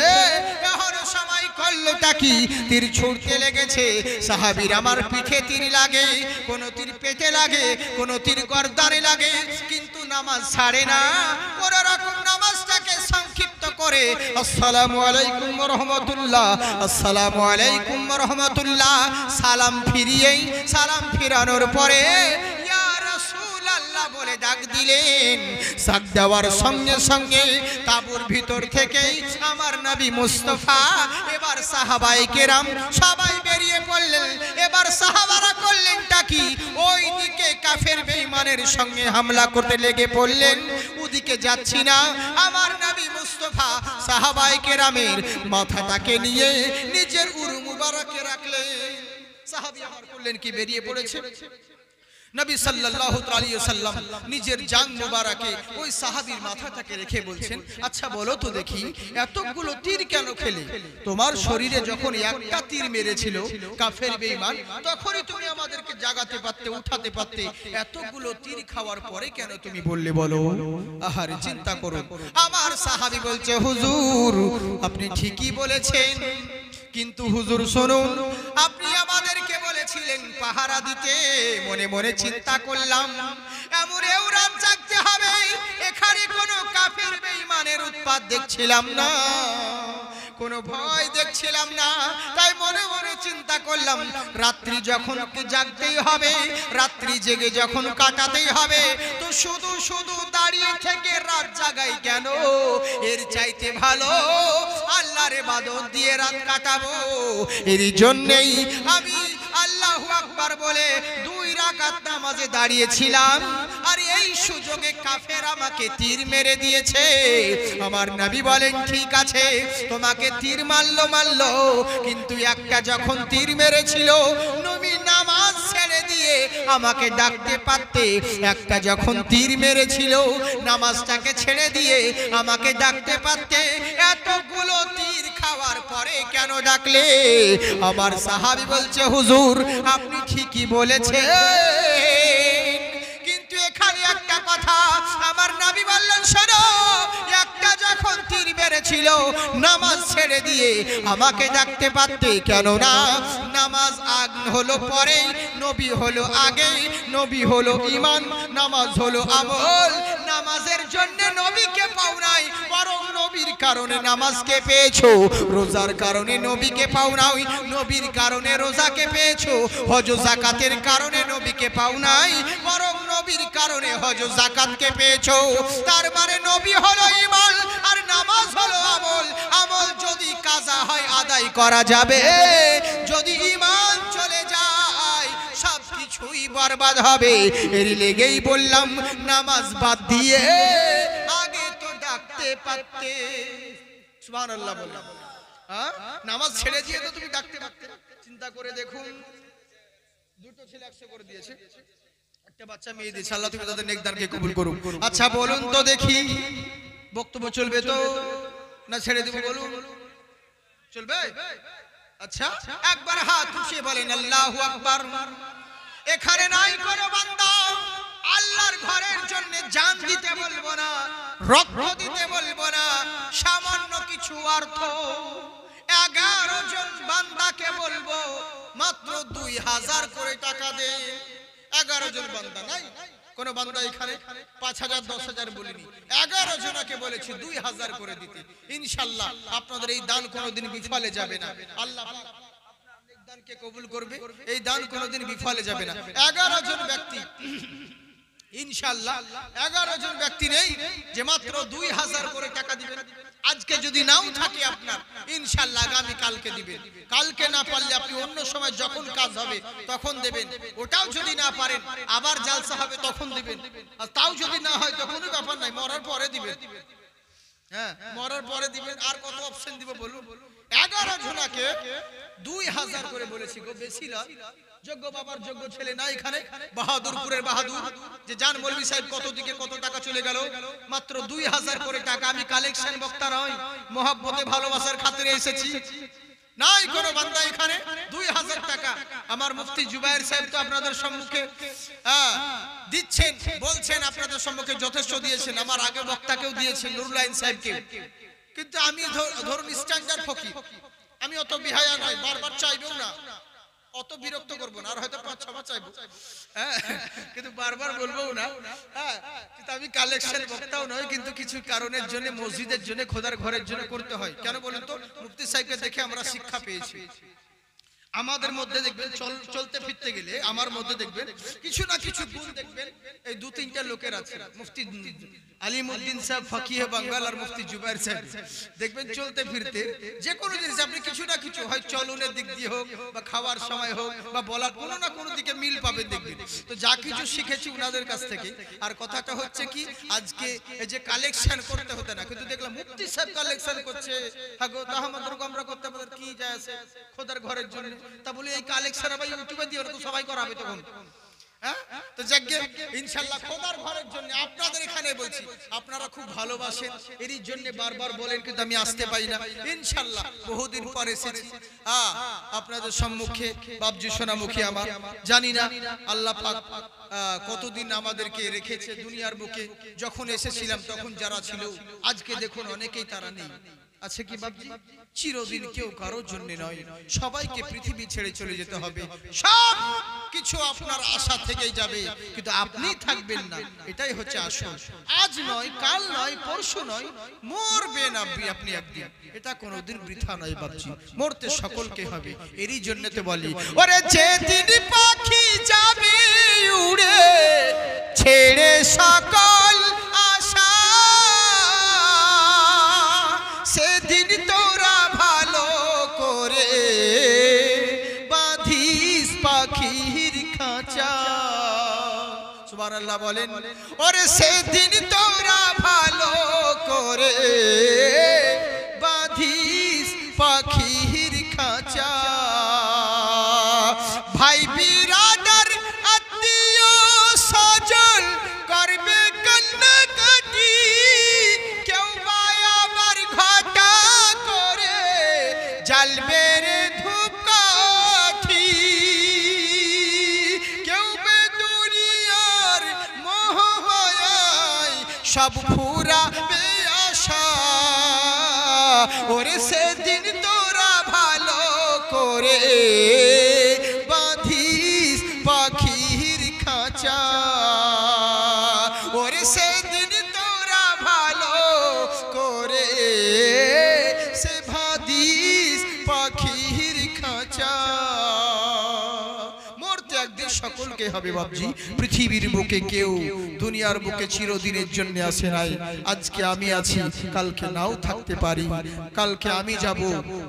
সময় করলোটা কি, তীর ছুঁড়তে লেগেছে। সাহাবীর আমার পিঠে তীর লাগে, কোন তীর পেটে লাগে, কোন তীর গর্দানে লাগে, কিন্তু নামাজ ছাড়ে না। কোন রকম নামাজটাকে সংক্ষিপ্ত করে আসসালামু আলাইকুম ওয়া রাহমাতুল্লাহ, আসসালামু আলাইকুম ওয়া রাহমাতুল্লাহ সালাম ফিরিয়েই, সালাম ফিরানোর পরে ইয়া রাসূলুল্লাহ বলে ডাক দিলেন। ডাক দেওয়ার সঙ্গে সঙ্গে তাঁবুর ভিতর থেকেই আমার নবী মুস্তাফা, এবার সাহাবায়ে কেরাম সবাই বেরিয়ে পড়লেন। এবার সাহাবারা করলেনটা কি, ওই দিকে কাফের বেঈমানের সঙ্গে হামলা করতে লেগে পড়লেন। ওদিকে যাচ্ছি না, আমার নবী মুস্তাফা সাহাবায়ে কেরামের মাথাটাকে নিয়ে নিজের উরু মুবারকে রাখলেন। সাহাবী আমার করলেন কি, বেরিয়ে পড়েছে। নবী সাল্লাল্লাহু আলাইহি ওয়াসাল্লাম নিজের জান মুবারকে ওই সাহাবীর মাথাটাকে রেখে বলছেন, আচ্ছা বলো তো দেখি, এতগুলো তীর কেন খেলে? তোমার শরীরে যখন একটা তীর মেরেছিল কাফের বেঈমান, তখনই তুমি আমাদেরকে জাগাতে পারতে, উঠাতে পারতে। এতগুলো তীর খাওয়ার পরে কেন তুমি বললে বলো? আহারে চিন্তা করুন। আমার সাহাবী বলছে, হুজুর আপনি ঠিকই বলেছেন, কিন্তু হুজুর শুনুন, আপনি আমাদেরকে বলেছিলেন পাহারা দিতে। মনে মনে চিন্তা করলাম, এমন রাত জাগতে হবে, এখানে কোনো কাফের বেঈমানের উৎপাত দেখছিলাম না, কোনো ভয় দেখছিলাম না। তাই মনে মনে চিন্তা করলাম, রাত্রি যখন জাগতেই হবে, রাত্রি জেগে যখন কাটাতেই হবে, তো শুধু শুধু দাঁড়িয়ে থেকে রাত জাগাই কেন? এর চাইতে ভালো আল্লাহর ইবাদত দিয়ে রাত কাটাবো। এর জন্যই আমি আল্লাহু আকবার বলে 2 রাকাত নামাজে দাঁড়িয়েছিলাম, আর এই সুযোগে কাফের আমাকে তীর মেরে দিয়েছে। আমার নবী বলেন, ঠিক আছে তোমাকে তীর মারলো, কিন্তু একটা যখন তীর মেরেছিল, নবী নামাজ ছেড়ে দিয়ে দিয়ে আমাকে ডাকতে পারতে। একটা যখন তীর মেরেছিল নামাজটাকে ছেড়ে দিয়ে আমাকে ডাকতে পারতে। এতগুলো তীর খাওয়ার পরে কেন ডাকলে? আমার সাহাবী বলছে হুজুর আপনি ঠিকই বলেছেন, কিন্তু এখানে একটা কথা আমার নবী বললেন শোনো, একটা যখন তীর মেরেছিল নামাজ ছেড়ে দিয়ে আমাকে ডাকতে পারতে, কেননা নামাজ আগ হলো পরে, নবী হলো আগে। নবী হলো ঈমান, নামাজ হলো আমল। নামাজের জন্য নবীকে পাও নাই, বরং নবীর কারণে নামাজকে পেয়েছো। রোজার কারণে নবীকে পাও নাই, নবীর কারণে রোজাকে পেয়েছো। হজ যাকাতের কারণে নবীকে পাও নাই, বরং নবীর কারণে হজ যাকাতকে পেয়েছো। তার মানে নবী হলো ঈমান আর নামাজ হলো আমল। আমল যদি কাজা হয় আদায় করা যাবে, যদি ঈমান চলে যায় সব কিছুই বরবাদ হবে। এর লেগেই বললাম নামাজ বাদ দিয়ে আগে তো ডাকতে পারতে। সুবহানাল্লাহ বললাম, হ্যাঁ নামাজ ছেড়ে দিয়ে তো তুমি ডাকতে পারতে। চিন্তা করে দেখুন, দুটো ছেলে 100 করে দিয়েছে, একটা বাচ্চা মেয়ে দিয়েছে। আল্লাহ তুমি তাদের নেকদারকে কবুল করুন। আচ্ছা বলুন তো দেখি, বক্তব্য চলবে তো না ছেড়ে দেব? বলুন চলবে? আচ্ছা একবার হাত উঠিয়ে বলেন আল্লাহু আকবার। এখানে নাই কোনো বান্দা আল্লাহর ঘরের জন্য জান দিতে বলবো না, রক্ত দিতে বলবো না, সামান্য কিছু অর্থ 11 জন বান্দাকে বলবো মাত্র 2000 করে টাকা দে। 11 জন বান্দা নাই, কোন বান্দা এখানে 5000 10,000 বলিনি, 11 জনকে বলেছি 2000 করে দিতে। ইনশাআল্লাহ আপনাদের এই দান কোনোদিন বিফলে যাবে না। আল্লাহ আপনাদের দানকে কবুল করবে, এই দান কোনোদিন বিফলে যাবে না। 11 জন ব্যক্তি ইনশাআল্লাহ, 11 জন ব্যক্তি নেই যে মাত্র 2000 করে টাকা দিবেন। আজকে যদি নাও থাকে আপনার, ইনশাআল্লাহ আগামী কালকে দিবেন। কালকে না পারলে আপনি অন্য সময় যখন কাজ হবে তখন দেবেন। ওটাও যদি না পারেন আবার জালসা হবে তখন দিবেন। আর তাও যদি না হয় তখনও ব্যাপার নাই, মরার পরে দিবেন। হ্যাঁ মরার পরে দিবেন। আর কত অপশন দিব বলুন? 11 জনাকে 2000 করে বলেছি গো, বেশি না। যোগ্য বাবার যোগ্য ছেলে না এখানে, বাহাদুরপুরের বাহাদুর যে জান মৌলভী সাহেব কত দিকে কত টাকা চলে গেল, মাত্র 2000 করে টাকা। আমি কালেকশন বক্তা নই, মহব্বতে ভালোবাসার খাতিরে এসেছি। নাই কোনো বান্দা এখানে 2000 টাকা। আমার মুফতি জুবায়ের সাহেব তো আপনাদের সম্মুখে দিচ্ছেন, বলছেন আপনাদের সম্মুখে যথেষ্ট দিয়েছেন। আমার আগে বক্তাকেও দিয়েছেন, নুরুল আইন সাহেবকে। কিন্তু আমি ধরুন স্ট্যান্ডার্ড ফকির, আমি অত বিহায়া নয়, বারবার চাইবেও না, অত বিরক্ত করব না, আর হয়তো 5-6 বার চাইবো, কিন্তু বারবার বলবো না। কিন্তু আমি কালেকশন বক্তাও নয়, কিন্তু কিছু কারণের জন্য মসজিদের জন্য খোদার ঘরের জন্য করতে হয়। কেন বলুন তো? মুফতি সাহেবকে দেখে আমরা শিক্ষা পেয়েছি। আমাদের মধ্যে দেখবেন চলতে ফিরতে গেলে আমার মধ্যে দেখবেন কিছু না কিছু গুণ দেখবেন। এই 2-3টা লোকের আছে, মুফতি আলিমউদ্দিন সাহেব ফকিহে বাঙ্গাল আর মুফতি জুবায়ের সাহেব, দেখবেন চলতে ফিরতে যে কোনো জিনিস আপনি কিছু না কিছু হয় চলনের দিক দিয়ে হোক বা খাওয়ার সময় হোক বা বলার কোনো না কোনো দিকে মিল পাবেন দেখবেন। তো যা কিছু শিখেছি ওনাদের কাছ থেকে। আর কথাটা হচ্ছে কি, আজকে এই যে কালেকশন করতে হতে না, কিন্তু দেখলাম মুফতি সাহেব কালেকশন করছে, হাগো তা আমাদের আমরা করতে পারি কি যায় আছে খোদার ঘরের জন্য। তা বলি এই কালেকশন আবার ইউটিউবে দিয়ে ওরা তো সবাই করাবে তখন। তো যাকে ইনশাআল্লাহ খোদার ঘরের জন্য আপনাদের এখানে বলছি, আপনারা খুব ভালোবাসেন, এরই জন্য বারবার বলেন, কিন্তু আমি আসতে পারি না। ইনশাআল্লাহ বহুদিন পরে এসেছি আপনাদের সম্মুখে। বাবজি সোনামুখী আমার, জানি না আল্লাহ পাক কতদিন আমাদেরকে রেখেছে দুনিয়ার বুকে। যখন এসেছিলাম তখন যারা ছিল, আজকে দেখুন অনেকেই তারা নেই। আছে কি বাবজি? চিরদিন কেউ কারোর জন্য নয়, সবাইকে পৃথিবী ছেড়ে চলে যেতে হবে। সব কিছু আপনার আশা থেকেই যাবে, কিন্তু আপনি থাকবেন না, এটাই হচ্ছে আসল। আজ নয়, কাল নয়, পরশু নয়, মরবেন আপনি একদিন। এটা কোনোদিন বৃথা নয় বাবজি, মরতে সকলকে হবে। এরই জন্য তো বলি, ওরে যেদিন পাখি যাবে উড়ে ছেড়ে সকল আশা, সেদিন তোরা ভালো করে বাঁধিস পাখির খাঁচা। সুবহানাল্লাহ বলেন। ওরে সেদিন তোরা ভালো করে বাঁধিস পাখির খাঁচা। ভাই বিরাদার জ্বালবে রে ধূপকাঠি, কেউ বে দুনিয়ার মোহমায়ায় সব ফুরাবে আশা। ওরে সেদিন তোরা ভালো করে বাঁধিস পাখির খাঁচা, ওরে সেদিন তোরা ভালো করে সে বাঁধিস পাখির খাঁচা। মরতে একদিন সকলকে হবে বাবজি। পৃথিবীর বুকে কেউ দুনিয়ার বুকে চিরদিনের জন্য আসে নাই। আজকে আমি আছি, কালকে নাও থাকতে পারি। কালকে আমি যাব,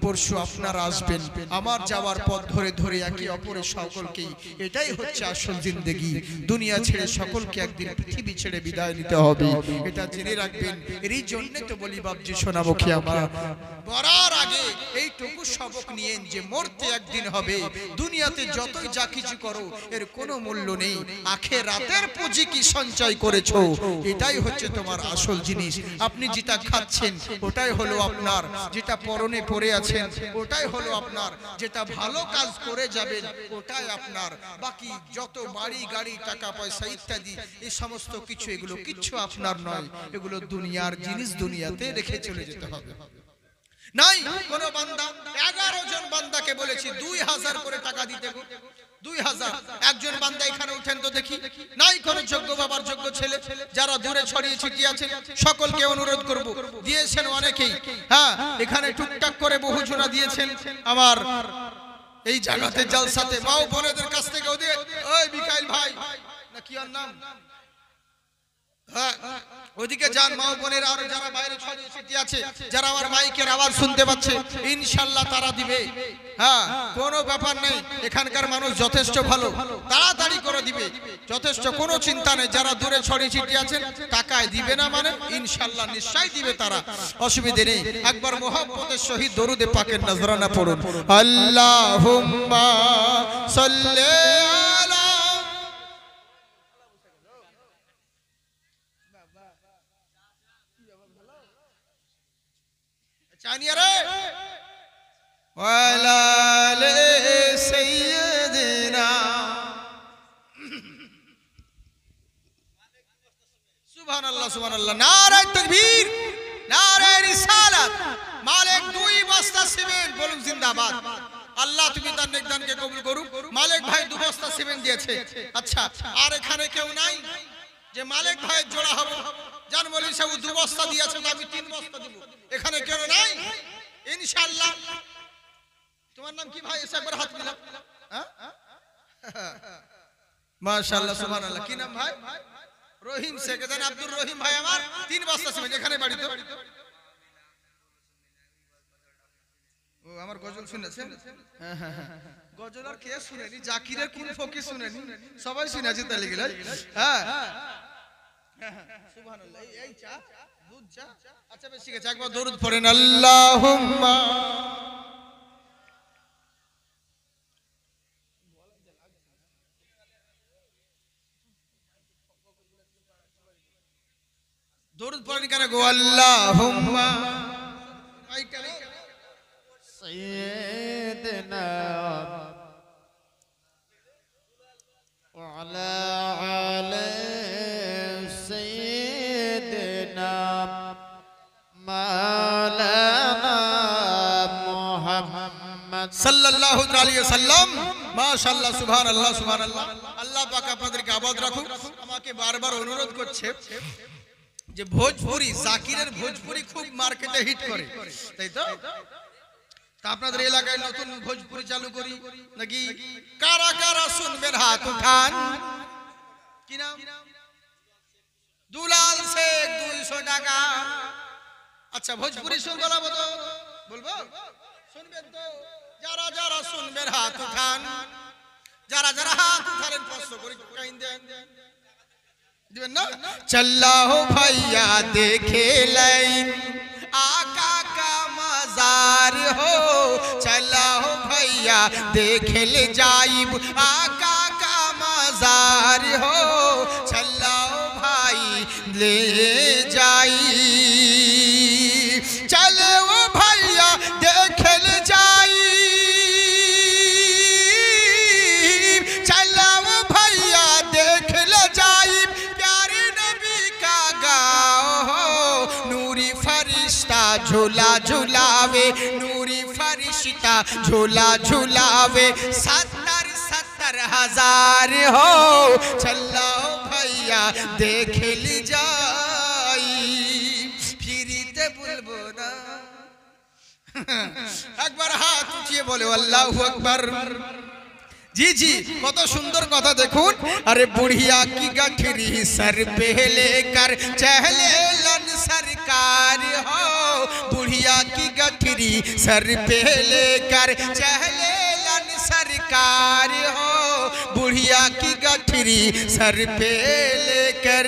পরশু আপনারা আসবেন। আমার যাওয়ার পথ ধরে ধরে একে অপরের সকলকেই, এটাই হচ্ছে আসল জিন্দেগি। দুনিয়া ছেড়ে সকলকে একদিন পৃথিবী ছেড়ে বিদায় নিতে হবে, এটা জেনে রাখবেন। এরই জন্য তো বলি বাবজি সোনামুখী, আমরা মরার আগে এইটুকু সবক নিয়েন যে মরতে একদিন হবে। দুনিয়াতে যতই যা কিছু করো এর কোনো মূল্য নেই। আখিরাতের পুঁজি কি সঞ্চয় করেছো, এটাই হচ্ছে তোমার আসল জিনিস। আপনি যেটা খাচ্ছেন ওটাই হলো আপনার, যেটা পরনে পরে আছেন ওটাই হলো আপনার, যেটা ভালো কাজ করে যাবেন ওটাই আপনার। বাকি যত বাড়ি গাড়ি টাকা পয়সা ইত্যাদি এই সমস্ত কিছু, এগুলো কিচ্ছু আপনার নয়। এগুলো দুনিয়ার জিনিস, দুনিয়াতে রেখে চলে যেতে হবে। নাই কোন বান্দা, 11 জন বান্দাকে বলেছি 2000 করে টাকা দিতে, 2000। একজন বান্দা এখানে উঠেন তো দেখি। নাই কোন যোগ্য বাবার যোগ্য ছেলে, যারা দূরে ছড়িয়ে ছিটিয়ে আছেন সকলকে অনুরোধ করব, দিয়েছেন অনেকেই। হ্যাঁ, এখানে টুকটাক করে বহু জনা দিয়েছেন। আমার এই জায়গাতে জলসাতে মা ও বোনেদের কাছ থেকে ওই মিকাইল ভাই না কি ওর নাম, হ্যাঁ ওদিকে যান মা ও বোনেরা, আর যারা বাইরে ছড়িয়ে ছিটিয়ে আছে, যারা আমার মাইকের আওয়াজ শুনতে পাচ্ছে, ইনশাআল্লাহ তারা দিবে। হ্যাঁ, কোনো ব্যাপার নেই, এখানকার মানুষ যথেষ্ট ভালো, তাড়াতাড়ি করে দিবে, যথেষ্ট, কোনো চিন্তা নেই। যারা দূরে ছড়িয়ে ছিটিয়ে আছেন টাকায় দিবে না মানে ইনশাআল্লাহ নিশ্চয়ই দিবে তারা, অসুবিধা নেই। একবার মুহাব্বতের সহিত দরুদে পাকের নজরানা পড়ুন। আল্লাহুম্মা সাল্লি আলা চানিয়া রে ওয়ালা আলি সাইয়্যিদিনা। সুবহানাল্লাহ সুবহানাল্লাহ, নারে তাকবীর, নারে রিসালাত। মালিক 2 বস্তা সিমেন্ট, বলুন জিন্দাবাদ। আল্লাহ তুমি তার নেকদানকে কবুল করুক। মালিক ভাই 2 বস্তা সিমেন্ট দিয়েছে। আচ্ছা, আর এখানে কেউ নাই যে মালিক ভাইয়ের জোড়া হবে? জান বলি সব 2 বস্তা দিয়েছে, আমি 3 বস্তা দেব। এখানে কেউ নাই ইনশাআল্লাহ। তোমার নাম কি ভাই? এসে একবার হাত মিলাও। হ্যাঁ, মাশাআল্লাহ সুবহানাল্লাহ। কি নাম ভাই? রহিম শেখ। দেন আব্দুর রহিম ভাই আমার 3 বস্তা সিমেন্ট। এখানে বাড়িতে ও আমার গজল শুনেছেন? হ্যাঁ হ্যাঁ হ্যাঁ, গজল আর কে শুনেনি? জাকিরের কোন ফকির শুনেনি? সবাই শুনেছে তাহলে গেলে। হ্যাঁ সুবহানাল্লাহ। এই চা, দুধ চা। আচ্ছা বেশ ঠিক আছে, একবার দরুদ পড়েন। আল্লাহুম্মা দরুদ পড়েন কেন গো? আল্লাহুম্মা সাইয়্যিদিনা ওয়া আলা আলি সাইয়্যিদিনা মাওলানা মুহাম্মদ সাল্লাল্লাহু আলাইহি ওয়াসাল্লাম। মাশাআল্লাহ সুবহানাল্লাহ সুবহানাল্লাহ। আল্লাহ পাক আপনাদেরকে আবাদ রাখুন। আমাকে বারবার অনুরোধ করছে যে ভোজপুরি, জাকিরের ভোজপুরি খুব মার্কেটে হিট করে, তাই তো? তা আপনাদের এলাকায় নতুন ভোজপুরি চালু করি নাকি? কারা কারা শুনবেন হাত উঠান। কি নাম? দুলাল শেখ, 200 টাকা। আচ্ছা ভোজপুরি শুনবো না? বলবো, শুনবেন তো? যারা যারা শুনবেন হাত উঠান। যারা যারা হাত উঠালেন 500 করে কাইন দেন, দিবেন না? চল্লাহো ভাইয়া দেখে লাইন आका का मजार हो, चलाओ भैया देख ले जाइब आका का मजार हो, चलाओ भाई ले जाई, चलो भैया देख ले जाइब झूला झूलावे नूरी फरिश्ता झूला झूलावे 70,000 हो चलो भैया देख ली जाई फिरीते बोलबो ना একবার হাত উঠিয়ে বলে আল্লাহু আকবার जी जी কত সুন্দর কথা দেখুন अरे बुढ़िया की गठरी सर पे लेकर चहले लन सरकार हो बुढ़िया की गठरी सर पे लेकर चहले लन सरकार हो बुढ़िया की गठरी सर पे लेकर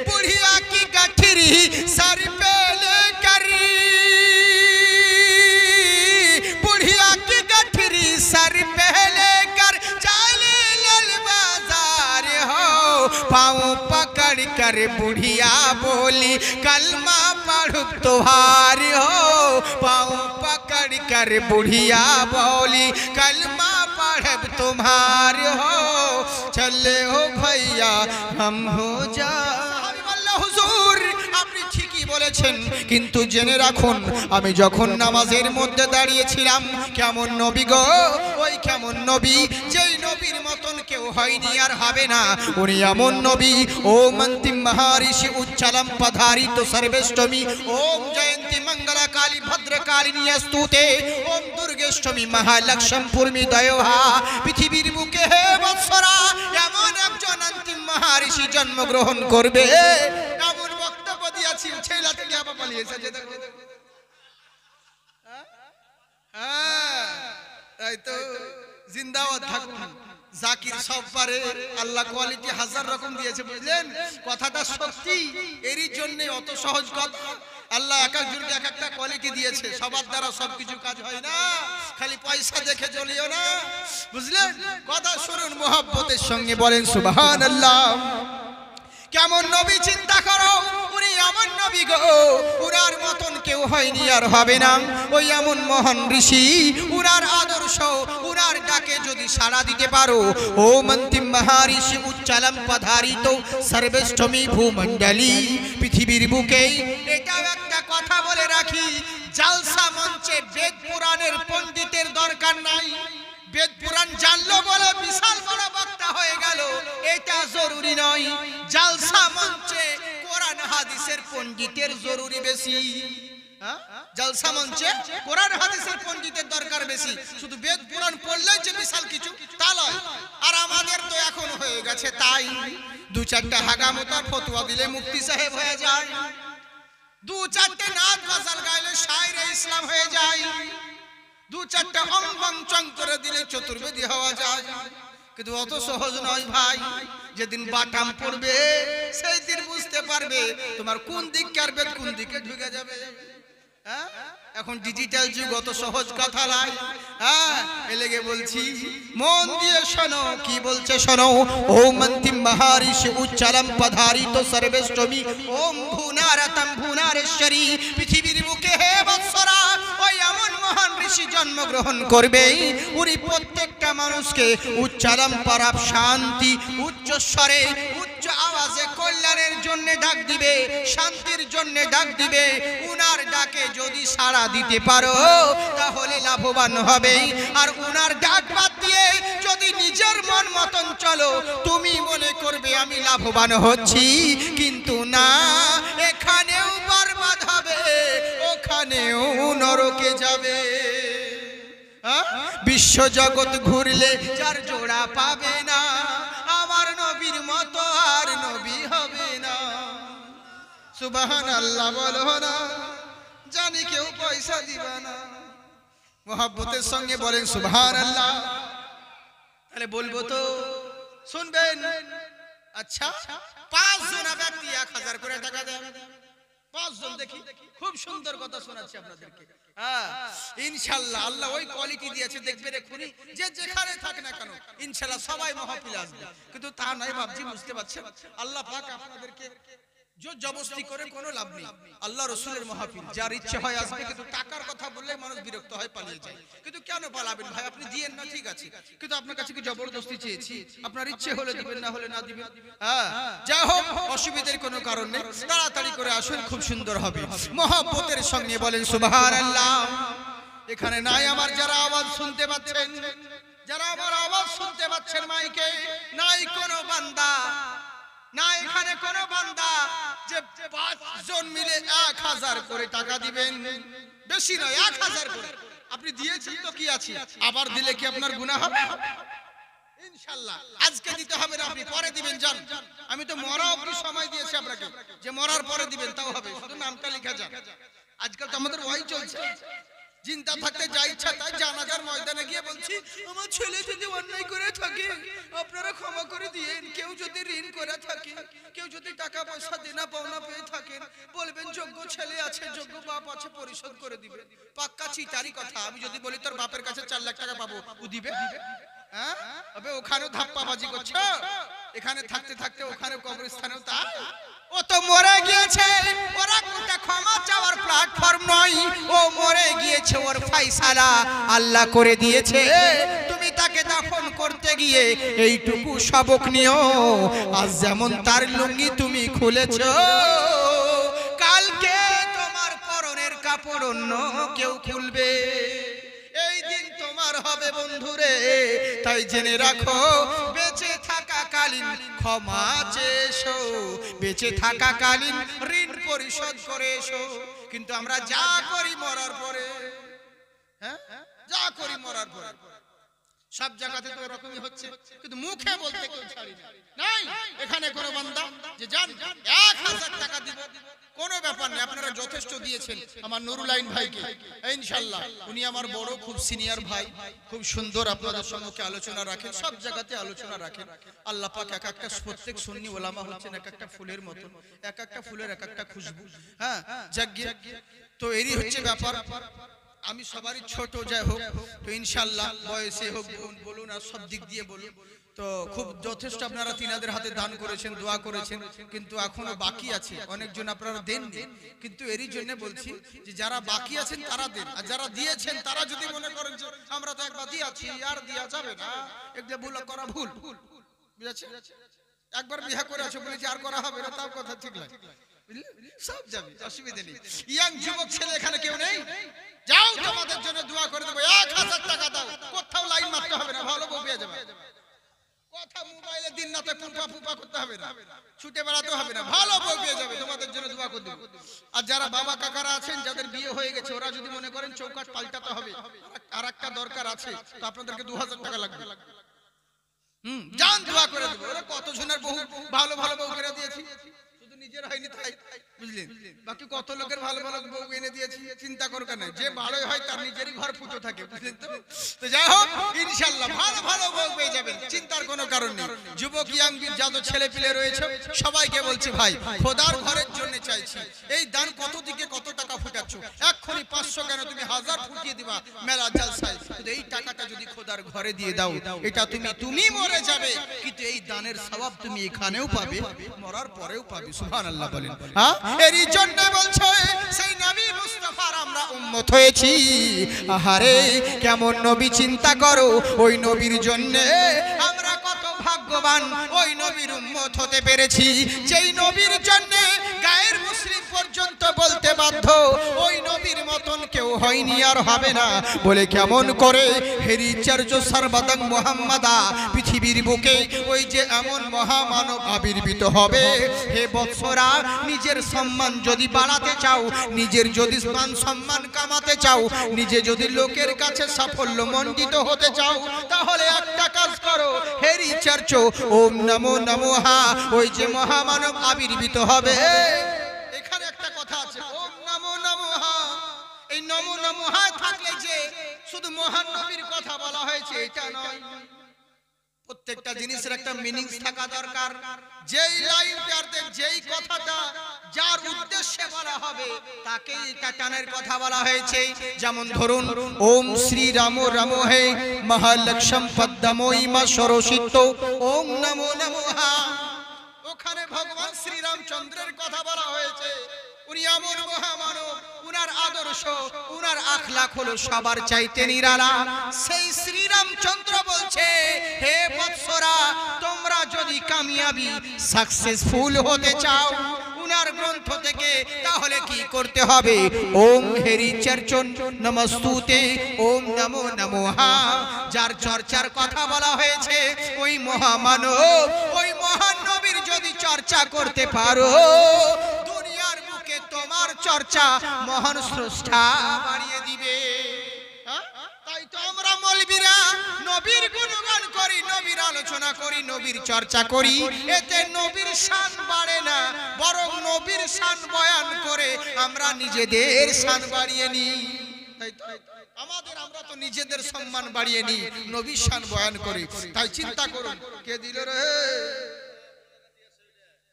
बुढ़िया की गठरी सर पे लेकर बुढ़िया की गठरी सर पे लेकर चले लल बाजार हो पाँव पकड़ कर बुढ़िया बोली कलमा पढ़ू तुहार हो पाँव पकड़ कर बुढ़िया बोली कलमा पढ़ब तुम्हार हो चले हो भैया हम हो जा হুজুর আপনি ঠিকই বলেছেন কিন্তু জেনে রাখুন আমি যখন নামাজের মধ্যে দাঁড়িয়েছিলাম কেমন নবী গো ওই কেমন নবী যেই নবীর মতন কেউ হয়নি আর হবে না উনি এমন নবী ওম অন্তিম মহারিষি উচ্চালম পধারিত সর্বেষ্টমী ওম জয়ন্তী মঙ্গলা কালী ভদ্রকালিনী स्तुते ওম দুর্গেষ্টমী মহালক্ষ্মী পূর্মি দয়োহা পৃথিবীর বুকে হে বৎসরা এমন একজন অন্তিম মহারিষি জন্মগ্রহণ করবে এমন বক্তব্য দিয়েছি ছেলা থেকে আবার পালিয়েছে যে দেখো হ্যাঁ এই তো জিন্দাবাদ থাকুন জাকির সব পারে আল্লাহ কোয়ালিটি হাজার রকম দিয়েছে বুঝলেন কথাটা সত্যি এরই জন্য অত সহজ কথা আল্লাহ এক একজনকে এক একটা কোয়ালিটি দিয়েছে সবার দ্বারা সবকিছু কাজ হয় না খালি পয়সা দেখে চলিও না বুঝলেন কথা শুনুন মোহাব্বতের সঙ্গে বলেন সুবহানাল্লাহ কেমন নবী চিন্তা করো উনি এমন নবী গো উনার মতন কেউ হয়নি আর হবে না ওই এমন মহান ঋষি উনার আদর্শ উনার ডাকে যদি সাড়া দিতে পারো ওম অন্তিম মহারিষি উচ্চালম পধারিত সর্বেষ্টমী ভূমণ্ডলী পৃথিবীর বুকে এটাও একটা কথা বলে রাখি জালসা মঞ্চে বেদ পুরাণের পণ্ডিতের দরকার নাই বেদ পুরাণ জানলো বলে বিশাল বড় বক্তা হয়ে গেল এটা জরুরি নয় জালসা মঞ্চে কোরআন হাদিসের পণ্ডিতের জরুরি বেশি জালসা মঞ্চে কোরআন হাদিসের পণ্ডিতের দরকার বেশি শুধু বেদ পুরাণ পড়লেই যে বিশাল কিছু তা নয় আর আমাদের তো এখন হয়ে গেছে তাই দু চারটা হাগামতার ফতোয়া দিলে মুফতি সাহেব হয়ে যায় দু চারটে নাচ গজল গাইলে শায়রে ইসলাম হয়ে যায় দু চারটা অঙ্গং চং করে দিলে চতুর্বেদী হওয়া যায় কিন্তু অত সহজ নয় ভাই যেদিন বাটাম পড়বে সেই দিন বুঝতে পারবে তোমার কোন দিককার বেদ কোন দিকে ঢুকে যাবে এখন ডিজিটাল যুগ অত সহজ কথা নয় এলেগে বলছি মন দিয়ে শোনো কি বলছে শোনো ওম অন্তিম মহারিষি উচ্চালম পধারিত সর্বেষ্টমী ওম ভুনারতম ভুনারেশ্বরী পৃথিবীর বুকে হে বৎসরা ওই এমন মহান ঋষি জন্মগ্রহণ করবে উনি প্রত্যেকটা মানুষকে উচ্চালম পরাপ শান্তি উচ্চ স্বরে উচ্চ আওয়াজে কল্যাণের জন্য ডাক দিবে শান্তির জন্য ডাক দিবে উনার ডাকে যদি সাড়া দিতে পারো তাহলে লাভবান হবে আর উনার ডাক বাদ দিয়ে যদি নিজের মন মতন চলো তুমি মনে করবে আমি লাভবান হচ্ছি কিন্তু না এখানেও বরবাদ হবে ওখানেও নরকে যাবে বিশ্ব জগৎ ঘুরলে যার জোড়া পাবে না আমার নবীর মতো আর নবী হবে না সুবহানাল্লাহ বলো না জানি কেউ পয়সা দিবা না মোহাব্বতের সঙ্গে বলেন সুবহানাল্লাহ তাহলে বলবো তো শুনবেন আচ্ছা 5 জন ব্যক্তি 1000 করে টাকা দেন 5 জন দেখি খুব সুন্দর কথা শোনাচ্ছি আপনাদেরকে ইনশাআল্লাহ আল্লাহ ওই কোয়ালিটি দিয়েছে দেখবে এক্ষুনি যে যেখানে থাকে না কেন ইনশাআল্লাহ সবাই মাহফিলে আসবে কিন্তু তা নয় বাবজি বুঝতে পারছেন আল্লাহ পাক আপনাদেরকে জোর জবরদস্তি করে কোনো লাভ নেই। আল্লাহ রাসূলের মাহফিল, যার ইচ্ছে হয় আসবে, কিন্তু টাকার কথা বললে মানুষ বিরক্ত হয়, পালিয়ে যায়। কিন্তু কেন পালাবেন ভাই? আপনি দিয়েন না, ঠিক আছে, কিন্তু আপনার কাছে কি জবরদস্তি চেয়েছি? আপনার ইচ্ছে হলে দিবেন, না হলে না দিবেন। হ্যাঁ, যাই হোক, অসুবিধার কোনো কারণ নেই, তাড়াতাড়ি করে আসুন, খুব সুন্দর হবে। মহব্বতের সঙ্গে বলেন সুবহানাল্লাহ। এখানে নাই আমার যারা আওয়াজ শুনতে পাচ্ছেন, যারা আমার আওয়াজ শুনতে পাচ্ছেন মাইকে, নাই কোনো বান্দা, না এখানে কোনো বান্দা যে 5 জন মিলে 1000 করে টাকা দিবেন, বেশি নয়, 1000 করে। আপনি দিয়েছেন তো কি আছে, আবার দিলে কি আপনার গুনাহ হবে? ইনশাআল্লাহ আজকে দিতে হবে না, আপনি পরে দিবেন। যান, আমি তো মরা অবধি সময় দিয়েছি আপনাকে, যে মরার পরে দিবেন তাও হবে, শুধু নামটা লিখে যান। আজকাল তো আমাদের ওয়াই চলছে, চিন্তা থাকতে যা ইচ্ছা তাই। জানাজার ময়দানে গিয়ে বলছি, আমার ছেলে যদি অন্যায় করে থাকে আপনারা ক্ষমা করে দিয়েন। কেউ যদি ঋণ করে থাকে, কেউ যদি টাকা পয়সা দেনা পাওনা পেয়ে থাকেন, বলবেন যোগ্য ছেলে আছে, যোগ্য বাপ আছে, পরিশোধ করে দিবে। পাক্কা চিটারি কথা। আমি যদি বলি তোর বাপের কাছে 4 লাখ টাকা পাবো, ও দিবে? হ্যাঁ, তবে ওখানেও ধাপ্পাবাজি করছো, এখানে থাকতে থাকতে ওখানে কবরস্থানেও তা। ও তো মরে গিয়েছে, ওরা কোনটা ক্ষমা চাওয়ার প্ল্যাটফর্ম নয়, ও মরে গিয়েছে, ওর ফয়সালা আল্লাহ করে দিয়েছে। তুমি তাকে দাফন করতে গিয়ে এইটুকু সবক নিও, আজ যেমন তার লুঙ্গি তুমি খুলেছো, কালকে তোমার পরনের কাপড় অন্য কেউ খুলবে। এই দিন তোমার হবে বন্ধুরে, তাই জেনে রাখো, বেঁচে থাকাকালীন ক্ষমা চেয়েছো, বেঁচে থাকাকালীন ঋণ পরিশোধ করে এসো। কিন্তু আমরা যা করি মরার পরে, হ্যাঁ, যা করি মরার পরে, সব জায়গাতে তো এরকমই হচ্ছে, কিন্তু মুখে বলতে কেউ ছাড়ি না। নাই এখানে কোনো বান্দা যে জান 1000 টাকা দিব, কোনো ব্যাপার নেই। আপনারা যথেষ্ট দিয়েছেন আমার নুরুল আইন ভাইকে, ইনশাআল্লাহ উনি আমার বড় খুব সিনিয়র ভাই, খুব সুন্দর আপনাদের সঙ্গে আলোচনা রাখেন, সব জায়গাতে আলোচনা রাখেন। আল্লাহ পাক এক একটা প্রত্যেক সুন্নি ওলামা হচ্ছেন এক একটা ফুলের মতো, এক একটা ফুলের এক একটা খুশবু। হ্যাঁ, জাগিয়ে তো এরই হচ্ছে ব্যাপার। আমি সবারই ছোট, যাই হোক, তো ইনশাআল্লাহ বয়সে হোক বলুন আর সব দিক দিয়ে বলুন, তো খুব যথেষ্ট আপনারা তিনাদের হাতে দান করেছেন, দোয়া করেছেন, কিন্তু এখনো বাকি আছে অনেকজন আপনারা দেননি। কিন্তু এরই জন্য বলছি যে যারা বাকি আছেন তারা দেন, আর যারা দিয়েছেন তারা যদি মনে করেন যে আমরা তো একবার দিয়েছি আর দেওয়া যাবে না, একটা ভুল করা ভুল, বুঝেছেন? একবার বিয়ে করে আছো বলে যে আর করা হবে না, তাও কথা ঠিক লাগে, সব যাবে, অসুবিধা নেই। ইয়াং যুবক ছেলে এখানে কেউ নেই? যাও, তোমাদের জন্য দোয়া করে দেবো। 1000 টাকা দাও, কোথাও লাইন মারতে হবে না, ভালো বউ পেয়ে যাবে। কথা মোবাইলে দিন রাতে পুপা পুপা করতে হবে না, ছুটে বেড়াতে হবে না, ভালো বউ পেয়ে যাবে। তোমাদের জন্য দোয়া করে দেবো। আর যারা বাবা কাকারা আছেন, যাদের বিয়ে হয়ে গেছে, ওরা যদি মনে করেন চৌকাঠ পাল্টাতে হবে, আর একটা দরকার আছে, তো আপনাদেরকে 2000 টাকা লাগবে। জান দোয়া করে দেবো। ওরা কত জনের বহু ভালো ভালো বউ করে দিয়েছি, শুধু নিজের হয়নি তাই, বুঝলেন? বাকি কত লোকের ভালো ভালো বউ এনে দিয়েছি, চিন্তা করবে না, যে ভালোই হয় তার নিজেরই ঘর ফুটো থাকে, বুঝলেন তো? তো যাই হোক, ইনশাআল্লাহ ভালো ভালো বউ পেয়ে যাবেন, চিন্তার কোনো কারণ নেই। যুবক ইয়াং যত ছেলে পিলে রয়েছে সবাইকে বলছি, ভাই খোদার ঘরের জন্য চাইছি, এই দান কত দিকে কত টাকা ফুটাচ্ছ, এক্ষুনি 500 কেন, তুমি 1000 ফুটিয়ে দিবা মেলা জালসায়, কিন্তু এই টাকাটা যদি খোদার ঘরে দিয়ে দাও, এটা তুমি মরে যাবে, কিন্তু এই দানের সওয়াব তুমি এখানেও পাবে, মরার পরেও পাবে। সুবহানাল্লাহ বলেন। হ্যাঁ, এরই জন্য বলছো সেই নবী মুস্তাফার আমরা উম্মত হয়েছি। আহারে কেমন নবী, চিন্তা করো, ওই নবীর জন্য আমরা কত ভাগ্যবান, ওই নবীর উম্মত হতে পেরেছি, যেই নবীর জন্য গায়ের মুসলিম পর্যন্ত বলতে বাধ্য ওই নবীর মতন কেউ হয়নি আর হবে না। বলে কেমন করে হেরিচার্য সর্বদং মুহাম্মাদা, পৃথিবীর বুকে ওই যে এমন মহামানব আবির্ভূত হবে। হে বৎসরা, নিজের সম্মান যদি বাড়াতে চাও, নিজের যদি মান সম্মান কামাতে চাও, নিজে যদি লোকের কাছে সাফল্য মণ্ডিত হতে চাও, তাহলে একটা কাজ করো, হেরিচার্য ওম নমো নমঃ, ওই যে মহামানব আবির্ভূত হবে। এখানে একটা কথা আছে, ওম নমো নমঃ, এই নমো নমঃ থাকলে যে শুধু মহান নবীর কথা বলা হয়েছে এটা নয়, প্রত্যেকটা জিনিসের একটা মিনিংস থাকা দরকার। যেই লাইনটাতে যেই কথাটা যার উদ্দেশ্যে বলা হবে তাকেই টাটানের কথা বলা হয়েছে। যেমন ধরুন, ওম শ্রী রাম রাম হে মহালক্ষ্মম পদ্মময়ী মা সরসিত ওম নমো নমঃ, ওখানে ভগবান শ্রীরামচন্দ্র চন্দ্রের কথা বলা হয়েছে। উনি এমন মহামানব, উনার আদর্শ, উনার আখলাক হলো সবার চাইতে নিরালা। সেই শ্রীরামচন্দ্র বলছে, হে বৎসরা, তোমরা যদি কামিয়াবি সাকসেসফুল হতে চাও উনার গ্রন্থ থেকে, তাহলে কি করতে হবে? ওম হেরি চর্চন নমস্তুতে, ওম নমো নমঃ। যার চর্চার কথা বলা হয়েছে, ওই মহামানব, ওই মহান নবীর যদি চর্চা করতে পারো, দুনিয়ার বুকে তোমার চর্চা মহান স্রষ্টা বাড়িয়ে দিবে। তাই তো আমরা মৌলবীরা নবীর গুণগান করি, নবীর আলোচনা করি, নবীর চর্চা করি। এতে নবীর শান বাড়ে না, বরং নবীর শান বয়ান করে আমরা নিজেদের শান বাড়িয়ে নিই। তাই তো আমরা তো নিজেদের সম্মান বাড়িয়ে নিই, নবীর শান বয়ান করি। তাই চিন্তা করুন, কে দিল রে?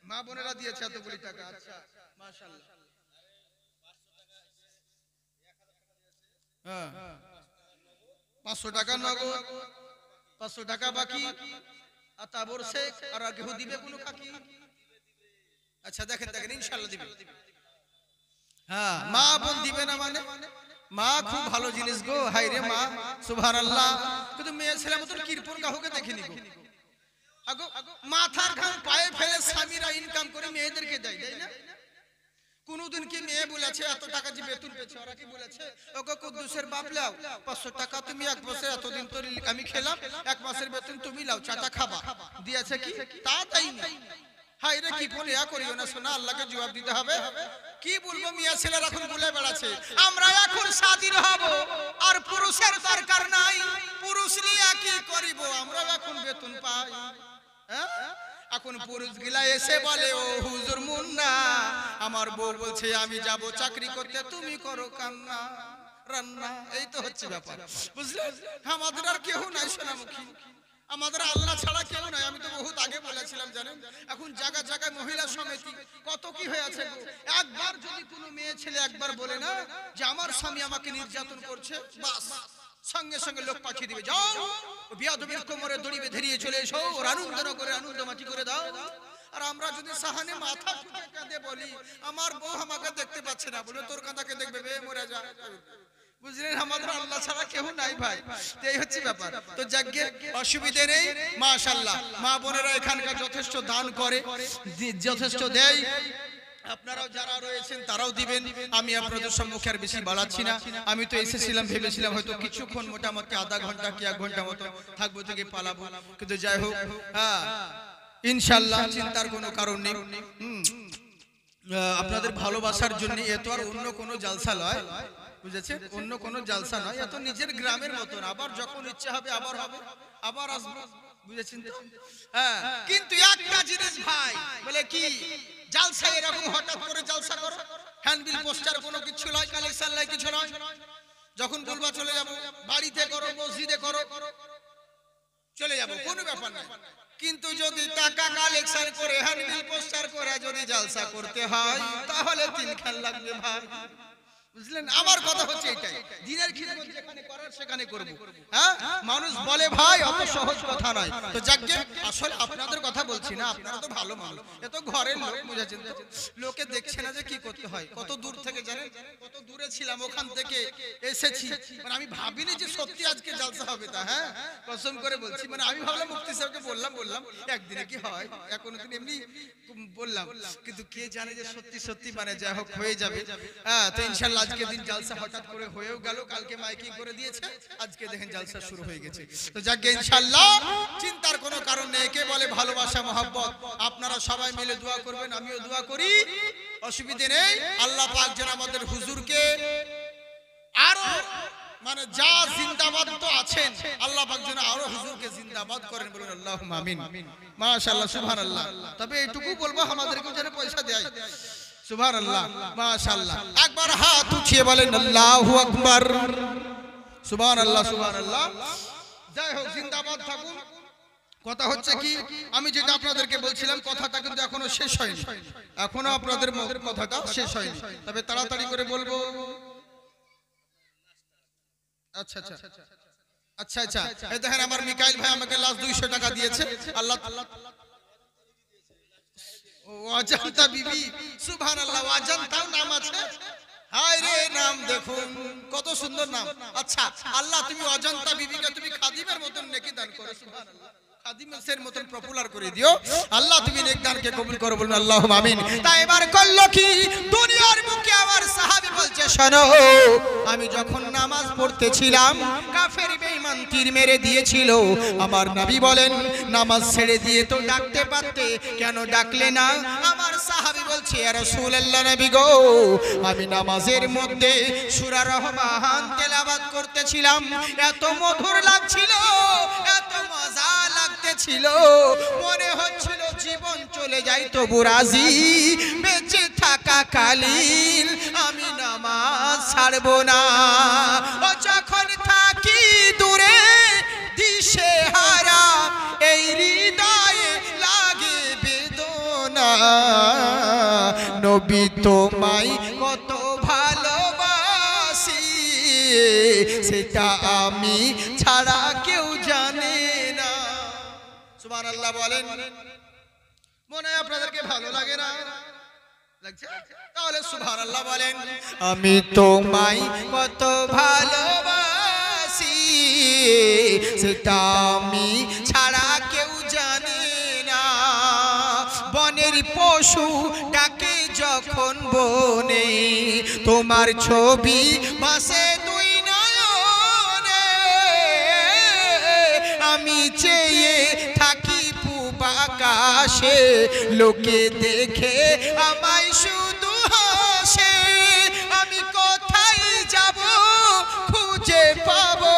মা বোনেরা দিয়েছে এতগুলি টাকা। আচ্ছা, মাশাআল্লাহ। হ্যাঁ, 500 টাকা নগদ, 500 টাকা বাকি, আর তারপর শেখ আর কেউ দিবে কোনো কাকি? আচ্ছা, দেখেন দেখেন, ইনশাআল্লাহ দিবে। হ্যাঁ, মা বোন দিবে না মানে? মা খুব ভালো জিনিস গো, হাই রে মা, সুবহানাল্লাহ। কিন্তু মেয়ে ছেলে মতন কিরপন কাউকে দেখিনি গো। আগো মাথার ঘাম পায়ে ফেলে স্বামীরা ইনকাম করে মেয়েদেরকে দেয়, তাই না? কোনদিন কি মেয়ে বলেছে এত টাকা যে বেতন পেয়েছে? ওরা কি বলেছে, ওগো কুদ্দুসের বাপ লাও 500 টাকা, তুমি এক বছর এতদিন তো আমি খেলাম, এক মাসের বেতন তুমি লাও, চাটা খাবা, দিয়েছে কি? তা তাই না। হাই রে কি বলে করিও না শোনা, আল্লাহকে জবাব দিতে হবে। কি বলবো, মিয়া ছেলেরা এখন বলে বেড়াচ্ছে আমরা এখন স্বাধীন হব, আর পুরুষের দরকার নাই, পুরুষ নিয়ে কি করিব, আমরা এখন বেতন পাই। হ্যাঁ, এখন পুরুষ গিলা এসে বলে, ও হুজুর মুন্না, আমার বউ বলছে আমি যাব চাকরি করতে, তুমি করো কান্না রান্না। এই তো হচ্ছে ব্যাপার, বুঝলে? আমাদের আর কেউ নাই সোনামুখী, আমাদের আল্লাহ ছাড়া কেউ নাই। আমি তো বহুত আগে বলেছিলাম জানেন, এখন জায়গায় জায়গায় মহিলা সমিতি কত কি হয়েছে। একবার যদি কোনো মেয়ে ছেলে একবার বলে না যে আমার স্বামী আমাকে নির্যাতন করছে, বাস সঙ্গে সঙ্গে লোক পাঠিয়ে দিবে, যাও বিয়াদবের কোমরে দড়ি বেঁধে নিয়ে চলে এসো, ওর আনন্দনগরে আনন্দমাটি করে দাও। আর আমরা যদি সাহানে মাথা ঠুকে কাঁদে বলি আমার বউ আমাকে দেখতে পাচ্ছে না, বলে তোর কাঁদাকে দেখবে, বে মরে যা। বুঝলেন, আমাদের আল্লাহ ছাড়া কেউ নাই ভাই। এই হচ্ছে ব্যাপার। তো যাজ্ঞে অসুবিধে নেই, মাশাআল্লাহ। মা বোনেরা এখানকার যথেষ্ট দান করে, যথেষ্ট দেয়। আপনারাও যারা রয়েছেন তারাও দিবেন। আমি আপনাদের সম্মুখে আর বেশি বাড়াচ্ছি না। আমি তো এসেছিলাম, ভেবেছিলাম হয়তো কিছুক্ষণ, মোটামুটি আধা ঘন্টা কি 1 ঘন্টা মতো থাকবো, থেকে পালাবো, কিন্তু যাই হোক, হ্যাঁ ইনশাআল্লাহ চিন্তার কোনো কারণ নেই। আপনাদের ভালোবাসার জন্য, এ তো আর অন্য কোনো জালসা নয়, বুঝেছেন? অন্য কোনো জালসা নয়, এত নিজের গ্রামের মতন। আবার যখন ইচ্ছা হবে আবার হবে, আবার আসবো, বুঝেছেন তো? হ্যাঁ, কিন্তু একটা জিনিস ভাই, বলে কি জালসা এরকম হঠাৎ করে জালসা করো, হ্যান্ডবিল পোস্টার কোনো কিছু নয়, কালেকশন নাই, কিছু নয়। যখন বলবা চলে যাব, বাড়িতে করো, মসজিদে করো, চলে যাব, কোনো ব্যাপার নাই। কিন্তু যদি টাকা কালেকশন করে হ্যান্ডবিল পোস্টার করে যদি জালসা করতে হয়, তাহলে 3 খান লাগবে ভাই, বুঝলেন? আমার কথা হচ্ছে এটাই, দিনের খিদমত যেখানে করার সেখানে করব। হ্যাঁ, মানুষ বলে ভাই অত সহজ কথা নয়। তো যাকগে, আসলে আপনাদের কথা বলছি না, আপনারা তো ভালো মানুষ, এ তো ঘরের লোক, বুঝেছেন তো? লোকে দেখছে না যে কি করতে হয়। কত দূর থেকে জানেন, কত দূরে ছিলাম, ওখান থেকে এসেছি। মানে আমি ভাবিনি যে সত্যি আজকে জালসা হবে, তা হ্যাঁ কসম করে বলছি। মানে আমি ভাবলাম মুফতি সাহেবকে বললাম একদিনে কি হয়, কোনোদিন এমনি বললাম, কিন্তু কে জানে যে সত্যি সত্যি মানে যাই হোক হয়ে যাবে। হ্যাঁ, তো ইনশাআল্লাহ আজকে দিন জালসা হঠাৎ করে হয়েও গেল, কালকে মাইকিং করে দিয়েছে, আজকে দেখেন জালসা শুরু হয়ে গেছে। তো যাকে ইনশাআল্লাহ চিন্তার কোনো কারণ নেই। কে বলে ভালোবাসা মহব্বত, আপনারা সবাই মিলে দোয়া করবেন, আমিও দোয়া করি, অসুবিধে নেই। আল্লাহ পাক যেন আমাদের হুজুরকে আরো মানে যা জিন্দাবাদ তো আছেন, আল্লাহ পাক যেন আরো হুজুরকে জিন্দাবাদ করেন, বলুন আল্লাহুম্মা আমিন। মাশাআল্লাহ, সুবহানাল্লাহ। তবে এইটুকু বলবো, আমাদেরকে যেন পয়সা দেয়, সুবহানাল্লাহ, মাশাআল্লাহ। একবার হাত উঠিয়ে বলেন আল্লাহু আকবার, সুবহানাল্লাহ, সুবহানাল্লাহ। যাই হোক, জিন্দাবাদ থাকুন। কথা হচ্ছে কি, আমি যেটা আপনাদেরকে বলছিলাম, কথাটা কিন্তু এখনো শেষ হয়নি, এখনো আপনাদের কথাটা শেষ হয়নি, তবে তাড়াতাড়ি করে বলবো। আচ্ছা আচ্ছা আচ্ছা আচ্ছা, এই দেখেন আমার মিকাইল ভাই আমাকে লাস্ট 200 টাকা দিয়েছে। আল্লাহ ও অজন্তা বিবি, সুবহানাল্লাহ, অজন্তাও নাম আছে। হায় রে, নাম দেখুন কত সুন্দর নাম। আচ্ছা আল্লাহ, তুমি অজন্তা বিবিকে তুমি খাদিমের মতন নেকি দান করো, সুবহানাল্লাহ, খাদিমের মতন পপুলার করে দিও আল্লাহ, তুমি নেক দানকে কবুল করো, বলুন আল্লাহুম্মা আমিন। তাই এবার করলো কি, দুনিয়ার বুকে আমার সাহাবী বলছে, শোনো, আমি যখন নামাজ পড়তেছিলাম কাফের বেঈমান তীর মেরে দিয়েছিল, আমার নবী বলেন নামাজ ছেড়ে দিয়ে তো ডাকতে পারতে, কেন ডাকলে না? আমার সাহাবী বলছে, ইয়া রাসূলুল্লাহ, নবী গো, আমি নামাজের মধ্যে সূরা রহমান তেলাওয়াত করতেছিলাম, এত মধুর লাগছিল, এত মজা লাগতেছিল, মনে হচ্ছিল জীবন চলে যায় তবু রাজি, বেঁচে থাকা কালীন আমি নামাজ ছাড়বো না। ও যখন থাকি দূরে দিশে হারা, এই হৃদয়ে লাগে বেদনা, নবী তোমায় কত ভালোবাসি, সেটা আমি ছাড়া কেউ জানে না। সুবহানাল্লাহ বলেন। মনে হয় আপনাদেরকে ভালো লাগে না? লাগছে? তাহলে সুবহানাল্লাহ বলেন। আমি তোমায় কত ভালোবাসি, সেটা আমি ছাড়া কেউ জানে না। বনের পশু ডাকে যখন বনে, তোমার ছবি ভাসে দুই নয়নে, আমি চেয়ে থাকি পূব আকাশে, লোকে দেখে আমায় শুধু হাসে, আমি কোথায় যাব খুঁজে পাবো,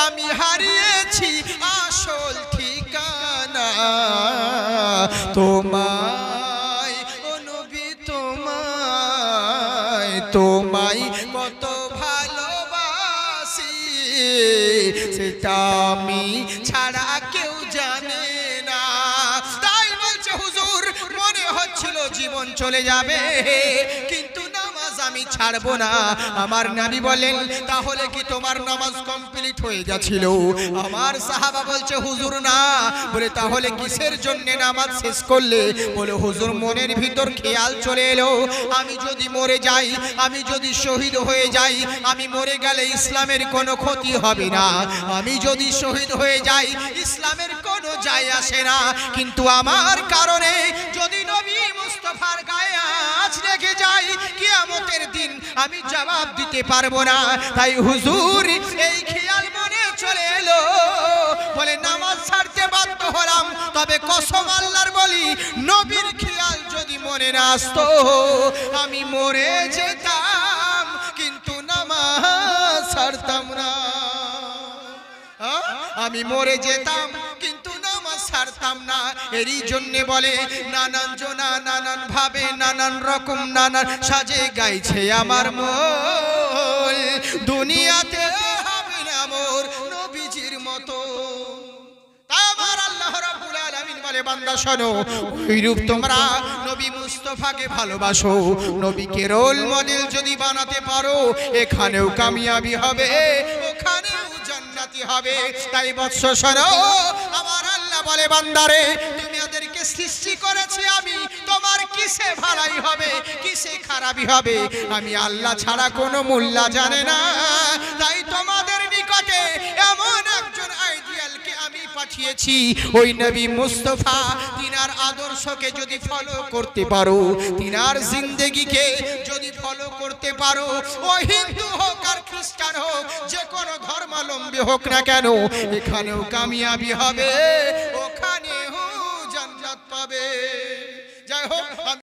আমি হারিয়েছি আসল ঠিকানা, তোমায় ও নবী, তোমায়, তোমায় কত ভালোবাসি, সেটা আমি ছাড়া কেউ জানে না। তাই বলছে হুজুর, মনে হচ্ছিল জীবন চলে যাবে, কিন্তু নামাজ আমি ছাড়বো না। আমার নবী বলেন, তাহলে কি তোমার নামাজ কমপ্লিট হয়ে গেছিল? আমার সাহাবা বলছে, হুজুর না। বলে তাহলে কিসের জন্য নামাজ শেষ করলে? বলে হুজুর, মনের ভিতর খেয়াল চলে এলো, আমি যদি মরে যাই, আমি যদি শহীদ হয়ে যাই, আমি মরে গেলে ইসলামের কোনো ক্ষতি হবে না, আমি যদি শহীদ হয়ে যাই ইসলামের কোনো যায় আসে না, কিন্তু আমার কারণে যদি নবী মুস্তাফার গায়ে আঁচ লেগে যায়, কিয়ামতের দিন আমি জবাব দিতে পারবো না। তাই হুজুর এই খেয়াল মনে চলে এলো, বলে নামাজ ছাড়তে বাধ্য হলাম, তবে কসম আল্লাহর বলি, নবীর খেয়াল যদি মনে না আসতো, আমি মরে যেতাম, কিন্তু নামাজ ছাড়তাম না। আমি মরে যেতাম, কিন্তু নামাজ ছাড়তাম না। এরই জন্য বলে, নানান জনা নানান ভাবে নানান রকম নানান সাজে গাইছে আমার মন, দুনিয়াতে হবে না মোর নবীজির মতো। আমার আল্লাহ রাব্বুল আলামিন বলে, বান্দা শোনো, ওইরূপ তোমরা নবী মুস্তাফাকে ভালোবাসো, নবীকে রোল মডেল যদি বানাতে পারো, এখানেও কামিয়াবি হবে, ওখানেও জান্নাতি হবে। তাই বৎস শোনো, আমার আল্লাহ বলে, বান্দারে, তুমি এদেরকে সৃষ্টি করেছি আমি, তোমার কিসে ভালাই হবে, কিসে খারাপই হবে, আমি আল্লাহ ছাড়া কোনো মূল্য জানে না। তাই তোমাদের নিকটে এমন একজন আইডিয়ালকে আমি পাঠিয়েছি, ওই নবী মুস্তাফা, তিনার আদর্শকে যদি ফলো করতে পারো, তিনার জিন্দেগিকে যদি ফলো করতে পারো, ও হিন্দু হোক আর খ্রিস্টান হোক, যে কোনো ধর্মাবলম্বী হোক না কেন, এখানেও কামিয়াবি হবে, ওখানেও জান্নাত পাবে। যাই হোক।